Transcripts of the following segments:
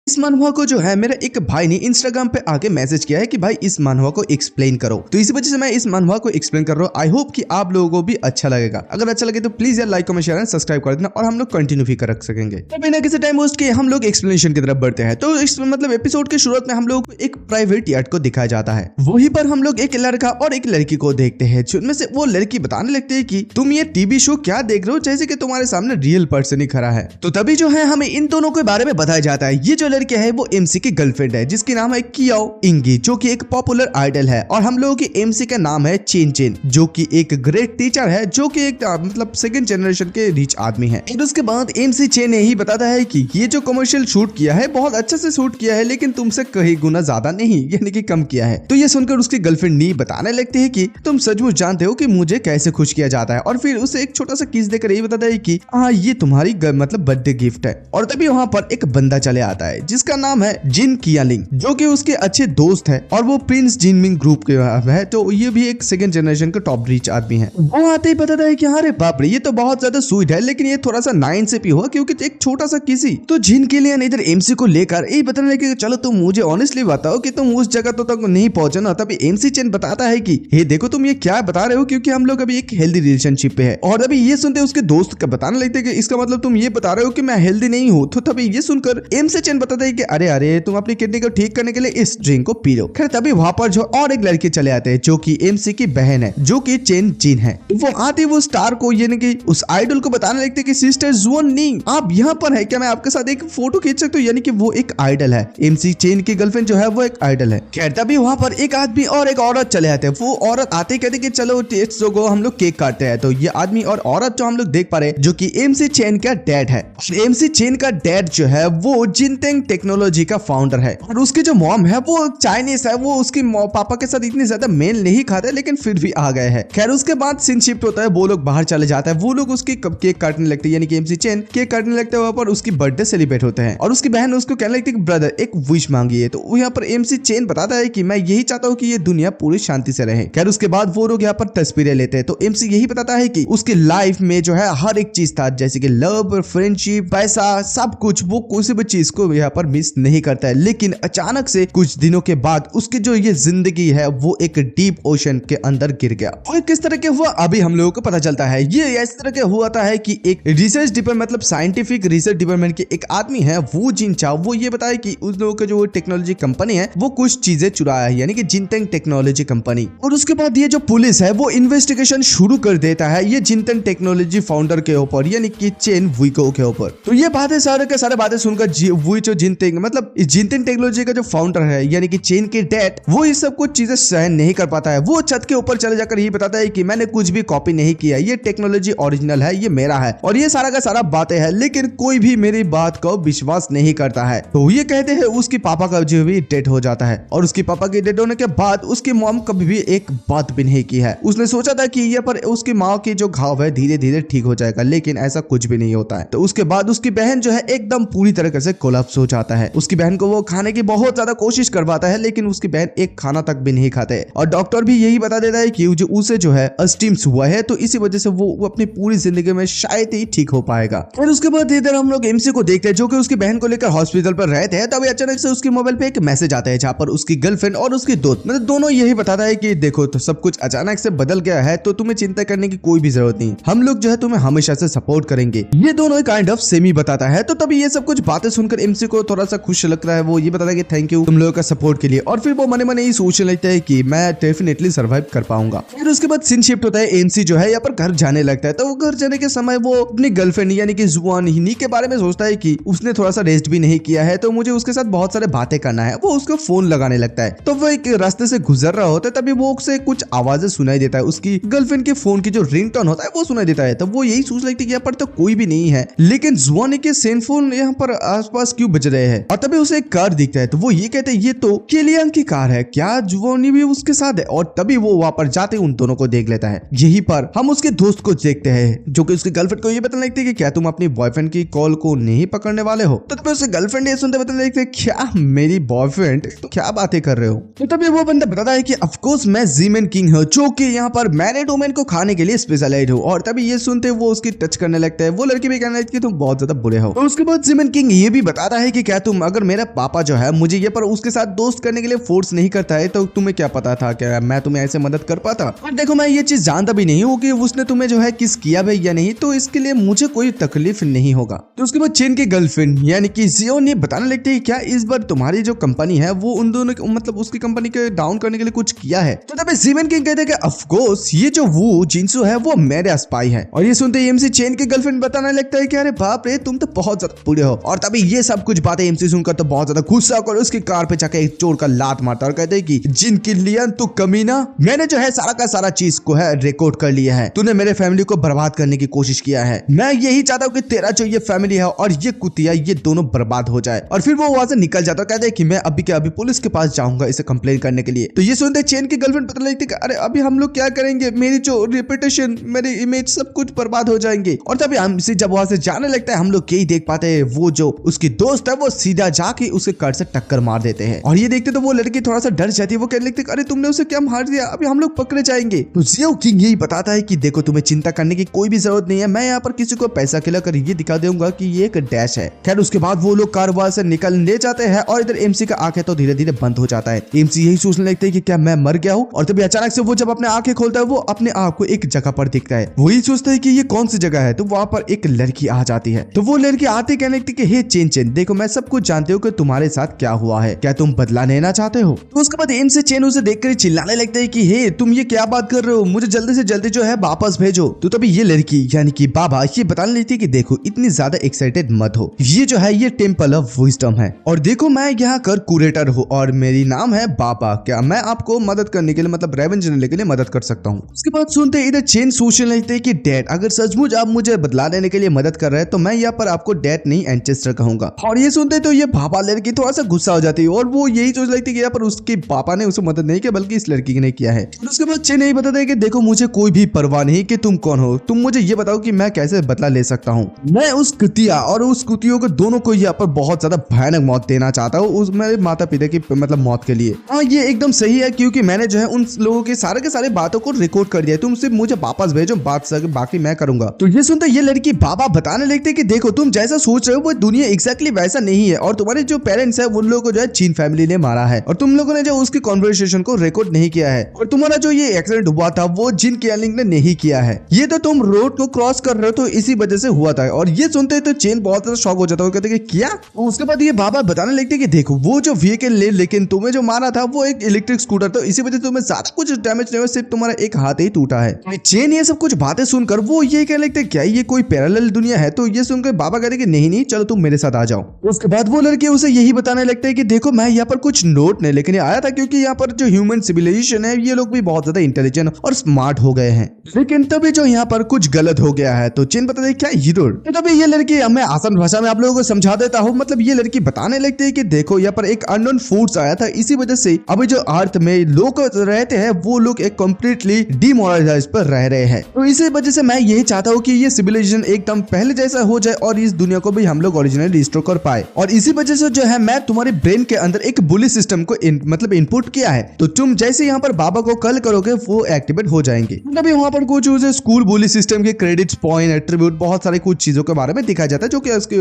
इस मनहुआ को जो है मेरा एक भाई ने इंस्टाग्राम पे आके मैसेज किया है कि भाई इस मनहुआ को एक्सप्लेन करो, तो इसी वजह से मैं इस मनहुआ को एक्सप्लेन कर रहा हूँ। आई होप कि आप लोगों को भी अच्छा लगेगा। अगर अच्छा लगे तो प्लीज यार like comment share and subscribe कर देना और हम लोग कंटिन्यू भी कर सकेंगे। तो बिना किसी टाइम वेस्ट के हम लोग एक्सप्लेनेशन की तरफ बढ़ते हैं। तो इस मतलब एपिसोड की शुरुआत में हम लोग को एक प्राइवेट यार्ड को दिखाया जाता है। वहीं पर हम लोग एक लड़का और एक लड़की को देखते हैं, जिनमें से वो लड़की बताने लगती है कि तुम ये टीवी शो क्या देख रहे हो, जैसे कि तुम्हारे सामने रियल पर्सन ही खड़ा है। तो तभी जो है हमें इन दोनों के बारे में बताया जाता है। ये जो लड़की है वो एमसी की गर्लफ्रेंड है, जिसकी नाम है कियाओ इंगी, जो कि एक पॉपुलर आइडल है। और हम लोगों की एमसी का नाम है चिन चिन, जो कि एक ग्रेट टीचर है, जो कि एक मतलब सेकंड जनरेशन के रिच आदमी है। और उसके बाद एमसी चेन यही बताता है कि ये जो कमर्शियल शूट किया है बहुत अच्छे से शूट किया है, लेकिन तुमसे कहीं गुना ज्यादा नहीं, यानी कि कम किया है। तो ये सुनकर उसकी गर्लफ्रेंड नी बताने लगती है कि तुम सचमुच जानते हो कि मुझे कैसे खुश किया जाता है। और फिर उसे एक छोटा सा किस देकर यही बताता है कि हाँ ये तुम्हारी मतलब बर्थडे गिफ्ट है। और तभी वहाँ पर एक बंदा चले आता है जिसका नाम है जिन कियालिंग, जो कि उसके अच्छे दोस्त है और वो प्रिंस जिनमिंग ग्रुप के है। तो ये भी एक सेकंड जनरेशन का टॉप रिच आदमी है। वो आते ही बताता है कि अरे बाप रे ये तो बहुत ज्यादा स्वीट है, लेकिन ये थोड़ा सा नाइंसाफी हुआ क्योंकि एक छोटा सा किसी। तो जिन कियालिंग इधर एमसी को लेकर यही बताने लगे चलो तुम मुझे ऑनेस्टली बताओ कि तुम उस जगह तो तक नहीं पहुंचे ना। तभी एमसी चेन बताता है कि हे देखो तुम ये क्या बता रहे हो, क्योंकि हम लोग अभी एक हेल्दी रिलेशनशिप पे है। और अभी ये सुनते उसके दोस्त का बताने लगते कि इसका मतलब तुम ये बता रहे हो कि मैं हेल्दी नहीं हूँ। तो तभी ये सुनकर एमसी चेन बताता है कि अरे अरे तुम अपनी किडनी को ठीक करने के लिए इस ड्रिंक को पी लो। खैर तभी वहां पर जो और एक लड़के चले आते हैं, जो कि एमसी की बहन है, जो कि चेन जिन है। वो आते वो स्टार को यानी कि उस आइडल को बताने लगते कि सिस्टर जुआन नी आप यहाँ पर है क्या, मैं आपके साथ एक फोटो खींच सकता हूँ। यानी कि वो एक आइडल है, एमसी चेन की गर्लफ्रेंड जो है वो एक आइडल है। खैर तभी वहां पर एक आदमी और एक औरत चले आते हैं। वो औरत आते कहते कि चलो हम लोग केक काटते हैं। तो ये आदमी और औरत जो हम लोग देख पा रहे हैं, जो कि एमसी चेन का डैड है। एमसी चेन का डैड जो है वो जिनटेंग टेक्नोलॉजी का फाउंडर है। और उसकी जो मॉम है वो चाइनीज है। वो उसकी पापा के साथ इतनी ज्यादा मेल नहीं खाते, लेकिन फिर भी आ गए हैं। खैर उसके बाद सीन शिफ्ट होता है, वो लोग बाहर चले जाते हैं। वो लोग उसकी केक काटने लगते हैं, यानी कि एमसी चेन केक काटने लगते हैं। वहां पर उसकी बर्थडे सेलिब्रेट होते हैं और उसकी बहन उसको कहने लगती है कि ब्रदर एक विश मांगी है। तो यहाँ पर एमसी चेन बताता है कि मैं यही चाहता हूँ कि ये दुनिया पूरी शांति से रहे। खैर उसके बाद वो लोग यहाँ पर तस्वीरें लेते हैं। तो एमसी यही बताता है कि उसकी लाइफ में जो है हर एक चीज था, जैसे कि लव, फ्रेंडशिप, पैसा, सब कुछ। वो किसी भी चीज को यहाँ पर मिस नहीं करता है। लेकिन अचानक से कुछ दिनों के बाद उसकी जो ये जिंदगी है वो एक डीप ओशन के अंदर गिर गया। और किस तरह के हुआ अभी हम लोगों को पता चलता है। ये इस तरह के हुआ था है कि एक रिसर्च डिपार्टमेंट मतलब साइंटिफिक रिसर्च डिपार्टमेंट के एक आदमी है वो जिन चाओ, वो ये बताया कि उस लोगों के जो टेक्नोलॉजी कंपनी है वो कुछ चीजें चुराया है, यानी कि जिनटेंग टेक्नोलॉजी कंपनी। और उसके बाद ये जो पुलिस है वो इन्वेस्टिगेशन शुरू कर देता है ये जिनटेंग टेक्नोलॉजी फाउंडर के ऊपर, यानी कि चेन वुइको के ऊपर। तो ये बातें सारे के सारे बातें सुनकर वुई जो जिनटेंग मतलब जिनटेंग टेक्नोलॉजी का जो फाउंडर है, यानी कि चेन के डैड, वो ये सब कुछ चीजें सहन नहीं कर पाता है। वो छत के ऊपर चले जाकर ये बताता है कि मैंने कुछ भी कॉपी नहीं किया, ये टेक्नोलॉजी ओरिजिनल है, ये मेरा है और ये सारा का सारा बातें है, लेकिन कोई भी मेरी बात को विश्वास नहीं करता है। तो ये कहते हैं उसके पापा का जो भी डेथ हो जाता है। और उसके पापा के डेथ होने के बाद उसकी मॉम कभी भी एक बात भी नहीं की है। उसने सोचा था कि ये पर उसकी माँ की जो घाव है धीरे धीरे ठीक हो जाएगा, लेकिन ऐसा कुछ भी नहीं होता है। तो उसके बाद उसकी बहन जो है एकदम पूरी तरह से कोलैप्स हो जाता है। उसकी बहन को वो खाने की बहुत ज्यादा कोशिश करवाता है, लेकिन उसकी बहन एक खाना तक भी नहीं खाते। और डॉक्टर भी यही बता देता है कि जो उसे जो है अस्टिम्स हुआ है, तो इसी वजह से वो अपनी पूरी जिंदगी में शायद ही ठीक हो पाएगा। फिर उसके बाद इधर हम लोग एमसी को देखते हैं, जो कि उसकी बहन को लेकर हॉस्पिटल पर रहते हैं। तभी अचानक से उसके मोबाइल पे एक मैसेज आता है, जहाँ पर उसकी गर्लफ्रेंड और उसकी दोस्त मतलब दोनों यही बताता है कि देखो तो सब कुछ अचानक से बदल गया है, तो तुम्हें चिंता करने की कोई भी जरूरत नहीं, हम लोग जो है तुम्हें हमेशा से सपोर्ट करेंगे। ये दोनों काइंड ऑफ सेमी बताता है। तो तभी ये सब कुछ बातें सुनकर एमसी को थोड़ा सा खुश लगता है। वो ये बताता है कि थैंक यू तुम लोगों का सपोर्ट के लिए। और फिर वो मने मने ये सोचने लगता है कि मैं डेफिनेटली सर्वाइव कर पाऊंगा। फिर उसके बाद सीन शिफ्ट होता है, एमसी जो है यहाँ पर घर जाने लगता है। तो वो घर जाने के समय वो अपनी गर्लफ्रेंड यानी कि जुआन हिनी के बारे में सोचता है कि उसने थोड़ा सा रेस्ट भी नहीं किया है, तो मुझे उसके साथ बहुत सारे बातें करना है। वो उसको फोन लगाने लगता है। तो वो एक रास्ते से गुजर रहा होता है, तभी वो उसे कुछ आवाजें सुनाई देता है। उसकी गर्लफ्रेंड के फोन की जो रिंगटोन होता है वो सुनाई देता है। तब वो यही सोच लगती है कि यहाँ पर तो कोई भी नहीं है, लेकिन जुआन के सेल फोन यहाँ पर आसपास क्यों बज रहे हैं। और तभी उसे एक कार दिखता है। तो वो ये कहते हैं ये तो केलियन की कार है, क्या जुआनी भी उसके साथ है। और तभी वो वहां पर जाते उन दोनों को देख लेता है। यही पर हम उसके दोस्त को देखते हैं, जो कि उसकी गर्लफ्रेंड को ये बताने लगती है कि क्या तुम अपनी बॉयफ्रेंड की कॉल को नहीं पकड़ने वाले हो। तो तभी उसकी गर्लफ्रेंड ये सुनते बताने लगती है क्या मेरी बॉयफ्रेंड, तो क्या बातें कर रहे हो। तो तभी वो बंदा बताता है कि ऑफ कोर्स मैं जीमेन किंग हूँ, जो कि यहाँ पर मैरिड वुमेन को खाने के लिए स्पेशलाइज्ड हूँ। और तभी ये सुनते वो उसकी टच करने लगता है। वो लड़की भी कहने लगती है तुम बहुत ज्यादा बुरे हो। तो उसके बाद जीमेन किंग ये भी बताता है कि क्या तुम अगर मेरा पापा जो है मुझे ये पर उसके साथ दोस्त करने के लिए फोर्स नहीं करता है तो तुम्हें क्या पता था क्या मैं तुम्हें ऐसे मदद कर पाता। और देखो मैं ये चीज जानता भी नहीं हूँ कि उसने तुम्हें जो है किस किया भाई या नहीं, तो इसके लिए मुझे कोई तकलीफ नहीं होगा। तो उसके बाद चेन की गर्लफ्रेंड यानी कि जियोन ये बताने लगती है क्या इस बार तुम्हारी जो कंपनी है वो उन दोनों मतलब उसकी कंपनी के डाउन करने के लिए कुछ किया है। तो तभी जीवन किंग कहते हैं कि ऑफ कोर्स ये जो वो जिंसू है वो मेरा स्पाई है। और ये सुनते ही एमसी चेन की गर्लफ्रेंड बताने लगता है कि अरे बाप रे तुम तो बहुत ज्यादा बुरे हो। और तभी ये सब कुछ बातें एमसी सुनकर तो बहुत ज्यादा गुस्सा होकर उसकी कार पे जाकर एक चोर का लात मारता और कहते हैं कि जिन किलियन तू कमीना, मैंने जो है सारा का सारा चीज को है रिकॉर्ड कर लिया है। तूने मेरे फैमिली को बर्बाद करने की कोशिश किया है। मैं यही चाहता हूँ कि तेरा जो ये फैमिली है और ये कुतिया ये दोनों बर्बाद हो जाए। और फिर वो वहां से निकल जाता है, कहते हैं कि मैं अभी के अभी पुलिस के पास जाऊंगा इसे कंप्लेन करने के लिए। तो ये सुनते चेन की गर्लफ्रेंड पता लगती है अरे अभी हम लोग क्या करेंगे, मेरी जो रेपुटेशन मेरी इमेज सब कुछ बर्बाद हो जाएंगे। और तभी हमसे जब वहां से जाने लगता है हम लोग यही देख पाते हैं वो जो उसकी दोस्त है वो सीधा जाके उसके कार से टक्कर मार देते हैं। और ये देखते तो वो लड़की थोड़ा सा डर जाती है, वो कहने लगती है अरे तुमने उसे क्या मार दिया, अभी हम लोग पकड़े जाएंगे। तो जियो किंग यही बताता है कि देखो तुम्हें चिंता करने की कोई भी जरूरत नहीं है, मैं यहाँ पर किसी को पैसा खिलाकर ये दिखा दूंगा कि ये एक डैश है। खैर उसके बाद वो लोग कार से निकल ले जाते हैं और इधर एमसी का आंखें तो धीरे धीरे बंद हो जाता है। एमसी यही सोचने लगता है कि क्या मैं मर गया हूँ। और तभी अचानक से वो जब अपने आंखें खोलता है वो अपने आप को एक जगह पर दिखता है। वही सोचता है कि ये कौन सी जगह है। तो वहां पर एक लड़की आ जाती है। तो वो लड़की आते कहने लगती है कि हे चेन चेन देखो मैं सब कुछ जानती हूँ कि तुम्हारे साथ क्या हुआ है, क्या तुम बदला लेना चाहते हो। तो उसके बाद एमसी चेन उसे देखकर चिल्लाने लगता है कि हे तुम ये क्या बात कर रहे हो, मुझे जल्दी से जल्दी जो है वापस भेजो। तो तभी ये लड़की यानी कि बाबा ये बताने लगती है कि देखो इतनी ज्यादा एक्साइटेड मत हो, ये जो है ये टेंपल ऑफ विजडम है और देखो मैं यहाँ कर कुरेटर हूँ और मेरी नाम है बाबा, क्या मैं आपको मदद करने के लिए मतलब रेवेंज लेने के लिए मदद कर सकता हूँ। उसके बाद सुनते इधर चेन सोचने लगते हैं कि डैड अगर सचमुच आप मुझे बदला लेने के लिए मदद कर रहे हैं तो मैं यहाँ पर आपको डैड नहीं एंचेस्टर कहूंगा। और ये सुनते तो ये बाबा लड़की थोड़ा सा गुस्सा हो जाती है और वो यही सोच लगती है कि यहाँ पर उसके पापा ने उसे मदद नहीं किया बल्कि इस लड़की ने किया है। उसके बाद चेन नहीं बताता है कि देखो मुझे कोई भी परवाह नहीं कि तुम कौन हो, तुम मुझे ये बताओ कि मैं कैसे बदला ले सकता हूँ। मैं उस कुतिया और उस कुतियों को दोनों को यहाँ पर बहुत ज्यादा भयानक मौत देना चाहता हूँ उस मेरे माता पिता की मतलब मौत के लिए। हाँ ये एकदम सही है क्योंकि मैंने जो है उन लोगों के सारे बातों को रिकॉर्ड कर दिया है, तुम सिर्फ मुझे वापस भेजो बात बाकी मैं करूंगा। तो ये सुनते ये लड़की बाबा बताने लगते कि देखो तुम जैसा सोच रहे हो वो दुनिया एग्जैक्टली वैसा नहीं है और तुम्हारे जो पेरेंट्स है उन लोगों को जो है चीन फैमिली ने मारा है और तुम लोगों ने जो उसकी कॉन्वर्सेशन को रिकॉर्ड नहीं किया है और तुम्हारा जो ये एक्सीडेंट हुआ था वो जिन केयरलिंग ने नहीं किया है, ये तो तुम रोड को क्रॉस कर रहे हो तो इसी वजह से हुआ था। और ये सुनते तो चेन बहुत ज्यादा शॉक हो जाता है, कहते कि क्या। तो उसके बाद ये बाबा बताने लगते कि देखो वो जो व्हीकल ले लेकिन तुम्हें जो मारा था वो एक इलेक्ट्रिक स्कूटर था, इसी वजह से तुम्हें ज्यादा कुछ डैमेज नहीं हुआ, सिर्फ तुम्हारा एक हाथ ही टूटा है। चेन ये सब कुछ बातें सुनकर वो ये कहने लगते क्या ये कोई पैरेलल दुनिया है। तो ये सुनकर बाबा कहते कि नहीं चलो तुम मेरे साथ आ जाओ। उसके बाद वो लड़के उसे यही बताने लगते हैं कि देखो मैं यहाँ पर कुछ नोट नहीं लेकिन आया था क्योंकि यहाँ पर जो ह्यूमन सिविलाइजेशन है ये लोग भी बहुत ज्यादा इंटेलिजेंट और स्मार्ट हो गए हैं, लेकिन तभी जो यहाँ पर कुछ गलत हो गया है। तो चेन बता दे क्या हीरो। तो तभी ये लड़की मैं आसान भाषा में आप लोगों को समझा देता हूँ। मतलब ये लड़की बताने लगती है कि देखो यहाँ पर एक अननोन फोर्स आया था, इसी वजह से अभी जो अर्थ में लोग रहते हैं वो लोग एक कम्प्लीटली डिमोरलाइज पर रह रहे हैं। तो इसी वजह से मैं यही चाहता हूँ कि ये सिविलाइजेशन एकदम पहले जैसा हो जाए और इस दुनिया को भी हम लोग ओरिजिनल रिस्टोर कर पाए। और इसी वजह से जो है मैं तुम्हारे ब्रेन के अंदर एक बुली सिस्टम को मतलब इनपुट किया है, तो तुम जैसे यहाँ पर बाबा को कल करोगे वो एक्टिवेट हो जाएंगे। अभी वहाँ पर कुछ स्कूल बुली सिस्टम के क्रेडिट्स पॉइंट एट्रीब्यूट बहुत सारे कुछ चीजों के बारे में दिखाया जाता है जो कि उसके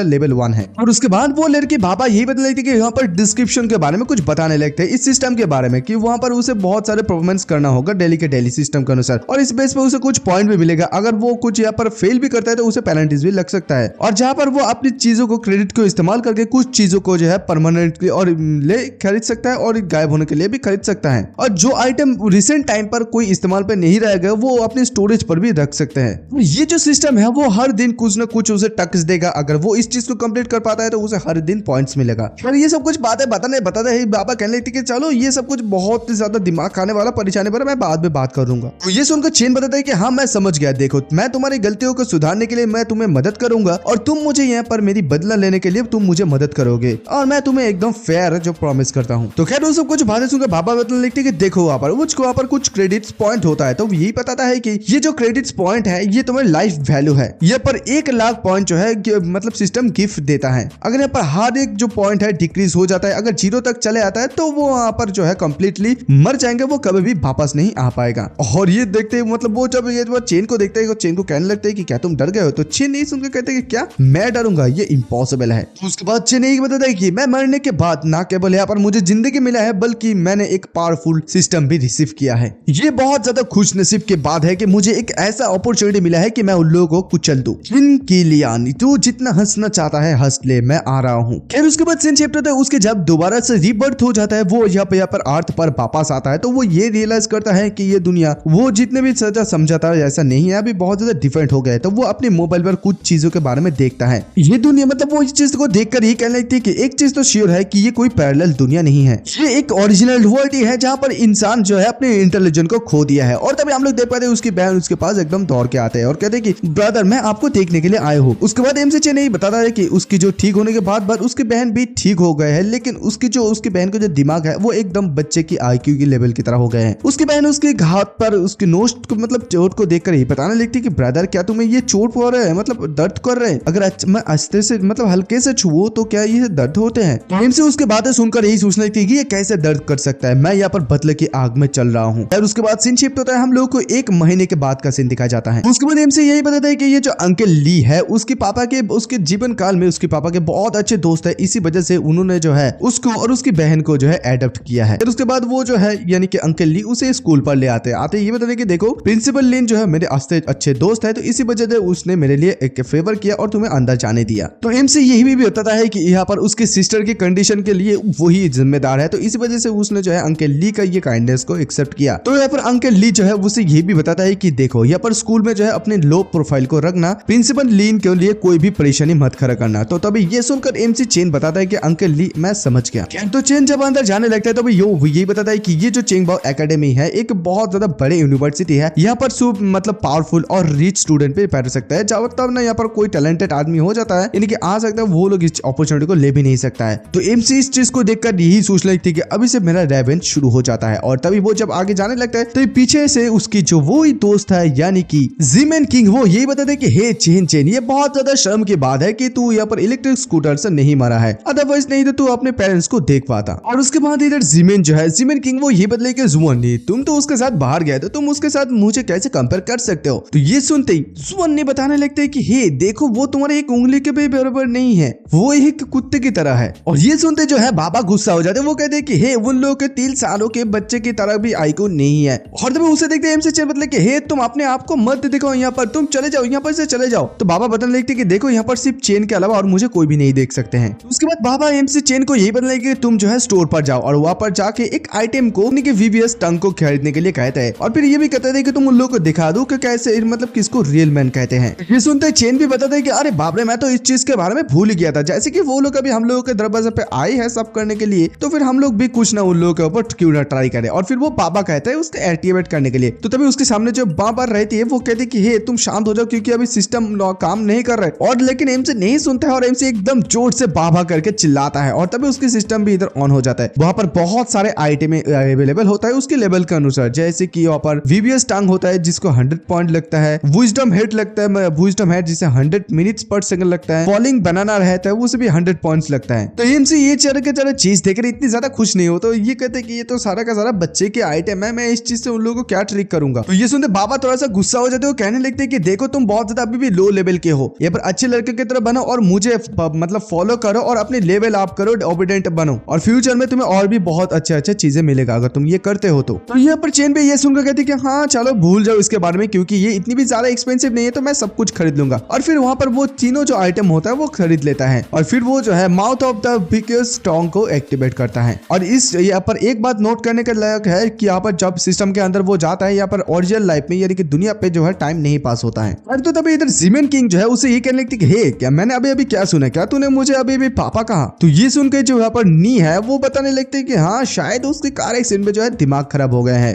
लेवल 1 है। और उसके बाद वो लड़की बाबा यही बता लगती है कि यहाँ पर डिस्क्रिप्शन के बारे में कुछ बताने लगते हैं इस सिस्टम के बारे में कि वहाँ पर उसे बहुत सारे परफॉर्मेंस करना होगा डेली के डेली सिस्टम के अनुसार और इस बेस पे उसे कुछ पॉइंट भी मिलेगा। अगर वो कुछ यहाँ पर फेल भी करता है तो उसे पेनल्टीज भी लग सकता है। और जहाँ पर वो अपनी चीजों को क्रेडिट को इस्तेमाल करके कुछ चीजों को जो है परमानेंटली और ले खरीद सकता है और गायब होने के लिए भी खरीद सकता है। और जो आइटम रिसेंट टाइम पर कोई इस्तेमाल पे नहीं रहेगा वो अपने स्टोरेज पर भी रख सकते हैं। ये जो सिस्टम है वो हर दिन कुछ ना कुछ उसे टैक्स देगा, अगर वो इस चीज को कंप्लीट कर पाता है तो उसे हर दिन पॉइंट्स मिलेगा। और ये सब कुछ बातें बताते ही बाबा कहने लगती है कि चलो ये सब कुछ बहुत ज्यादा दिमाग खाने वाला परेशानी पर मैं बाद में बात करूंगा। तो ये सुनकर चेन बताता है कि हाँ मैं समझ गया, देखो मैं तुम्हारी गलतियों को सुधारने के लिए मैं तुम्हें मदद करूंगा और तुम मुझे यहाँ पर मेरी बदला लेने के लिए तुम मुझे मदद करोगे और मैं तुम्हें एकदम फेयर जो प्रॉमिस करता हूँ। तो खैर वो सब कुछ बातें सुनकर बाबा बताने लगते हैं कि देखो वहाँ पर कुछ क्रेडिट्स पॉइंट होता है, तो यही बताता है कि ये जो क्रेडिट्स पॉइंट है ये तुम्हें लाइफ वैल्यू है। ये पर 1 लाख पॉइंट जो है मतलब सिस्टम गिफ्ट देता है। अगर यहाँ पर हर एक जो पॉइंट है डिक्रीज हो जाता है, अगर 0 तक चले आता है तो वो वहाँ पर जो है कम्प्लीटली मर जाएंगे, वो कभी भी वापस नहीं आ पाएगा। और ये देखते मतलब वो जब ये चेन को देखते हैं चेन को कहने लगते हैं कि क्या तुम डर गए हो। तो चेन नहीं सुनकर कहते हैं कि क्या मैं डरूंगा, ये पॉसिबल है। उसके बाद चेन यही बताता है कि मैं मरने के बाद ना केवल यहाँ पर मुझे जिंदगी मिला है बल्कि मैंने एक पावरफुल सिस्टम भी रिसीव किया है। ये बहुत ज्यादा खुश नसीब के बाद है कि मुझे एक ऐसा अपॉर्चुनिटी मिला है कि मैं उन लोगों को कुचल दूं। किलियान तू जितना हंसना चाहता है हंस ले, मैं आ रहा हूँ। खैर उसके बाद सीन शिफ्ट होता है, उसके जब दोबारा से रीबर्थ हो जाता है वो यहाँ पर अर्थ पर वापस आता है तो वो ये रियलाइज करता है कि ये दुनिया वो जितने भी सजा समझा था ऐसा नहीं है, अभी बहुत ज्यादा डिफरेंट हो गया है। तो वो अपने मोबाइल पर कुछ चीजों के बारे में देखता है। ये दुनिया मतलब वो इस चीज को देखकर ही कहने लगती है कि एक चीज तो श्योर है कि ये कोई पैरेलल दुनिया नहीं है, ये एक ओरिजिनल वर्ल्ड ही है जहाँ पर इंसान जो है अपने इंटेलिजेंस को खो दिया है। और तभी हम लोग देख पाते हैं उसकी बहन उसके पास एकदम दौड़ के आते हैं और कहते हैं कि ब्रदर मैं आपको देखने के लिए आए हूँ। उसके बाद एमसी चेन नहीं बताता है कि उसकी जो ठीक होने के बाद उसकी बहन भी ठीक हो गए हैं, लेकिन उसकी बहन का जो दिमाग है वो एकदम बच्चे की IQ की लेवल की तरह हो गए हैं। उसकी बहन उसके हाथ पर उसकी नोज को मतलब चोट को देखकर ही बताने लगती है कि ब्रदर क्या तुम्हें ये चोट हो रहा है, मतलब दर्द कर रहे हैं, अगर मैं आस्ते से मतलब हल्के से छुओ तो क्या ये दर्द होते हैं। एमसी उसके बातें सुनकर यही सोचने लगती है कि ये कैसे दर्द कर सकता है, मैं यहाँ पर बदले की आग में चल रहा हूँ। और उसके बाद सीन शिफ्ट होता है, हम लोग को 1 महीने के बाद का सीन दिखाया जाता है। उसके बाद एमसी यही बताता है कि ये जो अंकल ली है उसके पापा के उसके जीवन काल में उसके पापा के बहुत अच्छे दोस्त है, इसी वजह से उन्होंने जो है उसको और उसकी बहन को जो है एडॉप्ट किया है। फिर उसके बाद वो जो है यानी कि अंकल ली उसे स्कूल पर ले आते ये बताते कि देखो प्रिंसिपल लिन जो है मेरे अच्छे दोस्त है, तो इसी वजह से उसने मेरे लिए एक फेवर किया और तुम्हें अंदर जाने दिया। तो एमसी यही भी बताता है कि यहाँ पर उसके सिस्टर की कंडीशन के लिए वही जिम्मेदार है, तो इसी वजह से उसने जो है अंकल ली का ये काइंडनेस को एक्सेप्ट किया। तो यहाँ पर अंकल ली जो है उसे ये भी बताता है कि देखो यहाँ पर स्कूल में जो है अपने लो प्रोफाइल को रखना, प्रिंसिपल लिन के लिए कोई भी परेशानी मत खड़ा करना। तो तभी ये सुनकर एमसी चेन बताता है कि अंकल ली मैं समझ गया। तो चेन जब अंदर जाने लगता है तो यही बताता है कि ये जो चेंगबाओ एकेडमी है एक बहुत ज्यादा बड़े यूनिवर्सिटी है, यहाँ पर सब मतलब पावरफुल और रिच स्टूडेंट पे बैठ सकता है, जब तब ना यहाँ पर कोई टैलेंटेड आदमी हो जाता है यानी कि आ सकता है, वो लोग इस अपॉर्चुनिटी को ले भी नहीं सकता है। तो एमसी इस चीज को देखकर यही सोचने लगती है कि अभी से मेरा रेवेंज शुरू हो जाता है। और तभी वो जब आगे जाने लगता है तो पीछे से उसकी जो वो ही दोस्त है यानी कि जिमेन किंग वो यही बताते हैं कि हे चेन ये बहुत ज्यादा शर्म की बात है कि तू यहाँ पर इलेक्ट्रिक स्कूटर से नहीं मरा है, अदरवाइज नहीं तो तू अपने पेरेंट्स को देख पाता। और उसके बाद इधर जिमेन जो है जिमेन किंग वो ये बदले कि जुआन ने तुम तो उसके साथ बाहर गए थे, तुम उसके साथ मुझे कैसे कंपेयर कर सकते हो। तो ये सुनते ही जुआन ने बताने लगते हैं कि हे देखो वो तुम्हारे एक उंगली के भी बराबर नहीं है, वो एक कुत्ते की तरह है। और ये सुनते जो है बाबा गुस्सा हो जाते, वो कहते हैं कि हे उन लोगों के 3 सालों के बच्चे की तरह भी IQ नहीं है। और तब उसे देखते एमसी चेन बदले कि हे तुम अपने आप को मत दिखाओ, यहाँ पर तुम चले जाओ, यहाँ पर से चले जाओ। तो बाबा बताने लगते कि देखो यहाँ पर सिर्फ चेन के अलावा और मुझे कोई भी नहीं देख सकते हैं। उसके बाद बाबा एमसी चेन को यही बताने कि तुम जो है स्टोर पर जाओ और वहां पर जाके एक आइटम को VVS टंग को खरीदने के लिए कहते हैं। और फिर ये भी कहते थे कि तुम उन लोगों को दिखा दो कि कैसे मतलब किसको रियल मैन कहते हैं। ये सुनते चेन भी बताते हैं कि अरे बाप रे मैं तो इस चीज के बारे में भूल गया था, जैसे कि वो लोग अभी हम लोगों के दरवाजे पे आए हैं सब करने के लिए, तो फिर हम लोग भी कुछ ना उन लोगों के ऊपर क्यों ना ट्राई करें। और फिर वो बाबा कहते हैं उसके एक्टिवेट करने के लिए। तो तभी उसके सामने जो बाबा रहती है वो कहते कि हे तुम शांत हो जाओ क्योंकि अभी सिस्टम काम नहीं कर रहा है। और लेकिन एमसी नहीं सुनता है और एमसी एकदम जोर से बाबा करके चिल्लाता है और तभी उसकी सिस्टम भी इधर ऑन हो जाता है। वहां पर बहुत सारे आइटम अवेलेबल होता है उसके लेवल के अनुसार, जैसे कि यहाँ पर VVS टंग होता है जिसको 100 पॉइंट लगता है, विजडम हेड लगता है, विजडम हेड जिसे 100 मिनट्स पर सेकंड लगता है, फॉलिंग बनाना रहता है उसे भी 100 पॉइंट्स लगता है। तो एमसी ये चढ़ चीज देखकर इतनी ज्यादा खुश नहीं हो, तो ये कहते कि ये तो सारा का सारा बच्चे के आइटम है, मैं इस चीज से उन लोगों को क्या ट्रिक करूंगा। तो ये सुनते बाबा थोड़ा सा गुस्सा हो जाते हो, कहने लगते हैं कि देखो तुम बहुत ज्यादा अभी भी लो लेवल के हो, यहाँ पर अच्छे लड़के की तरह बनो और मुझे मतलब फॉलो करो और अपने लेवल अप करो, ओबीडेंट बनो और फ्यूचर में तुम्हें और भी बहुत अच्छे चीजें मिलेगा अगर तुम ये करते हो। तो यहाँ पर चेन भी ये सुनकर कहती कि हाँ चलो भूल जाओ इसके बारे में क्योंकि ये इतनी भी ज्यादा एक्सपेंसिव नहीं है, तो मैं सब कुछ खरीद लूंगा। और फिर वहां पर वो तीनों जो आइटम होता है वो खरीद लेता है और फिर वो जो है माउथ ऑफ द बिगेस्ट टंग को एक्टिवेट करता है। और इस यहाँ पर एक बात नोट करने के लायक है कि यहाँ पर जब सिस्टम के अंदर वो जाता है यहाँ पर ओरिजिनल लाइफ में यानी कि दुनिया पे जो है टाइम नहीं पास होता है। और तो तभी इधर जिमेन किंग जो है उसे ये कहने लगती है क्या मैंने अभी क्या सुना, क्या तूने मुझे अभी पापा कहा। तो ये सुन के जो यहाँ पर नी है वो बताने लगते है कि हाँ शायद उसके कार एक्सीडेंट में जो है दिमाग खराब हो गया है।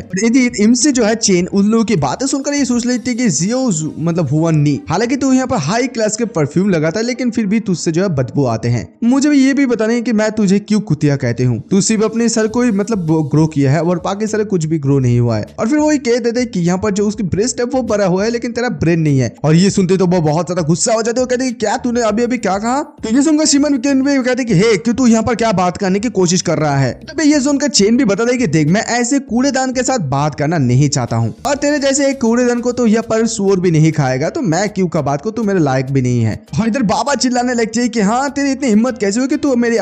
इनसे जो है चेन उन लोगों की बातें सुनकर ये सोच लेती है कि जियो मतलब हुआ नी, हालांकि तू यहाँ पर हाई क्लास के परफ्यूम लगाता है लेकिन फिर भी तुझसे जो है बदबू आते हैं। मुझे भी ये भी बताना है कि मैं तुझे क्यों कुतिया कहते हूँ, तू सिर्फ अपने सर को ही मतलब ग्रो किया है और बाकी सर कुछ भी ग्रो नहीं हुआ है। और फिर वो कह देते कि यहाँ पर जो उसकी ब्रेस्ट है वो बड़ा हुआ है लेकिन तेरा ब्रेन नहीं है। और ये सुनते तो वो बहुत ज्यादा गुस्सा हो जाते, कहते क्या तूने अभी क्या कहा। तो ये सुनकर सिमन कहते कि हे क्यों तू यहाँ पर क्या बात करने की कोशिश कर रहा है। तो ये सुनकर चेन भी बता दे कि देख मैं ऐसे कूड़ेदान के साथ बात करना नहीं चाहता हूँ और तेरे जैसे एक कूड़ेदान को तो यह पर सुअर भी नहीं खाएगा, तो मैं क्यों का बात को तू मेरे लायक भी नहीं है। और इधर बाबा चिल्लाने लगती है कि हाँ तेरी इतनी हिम्मत कैसे हुई कि तू मेरे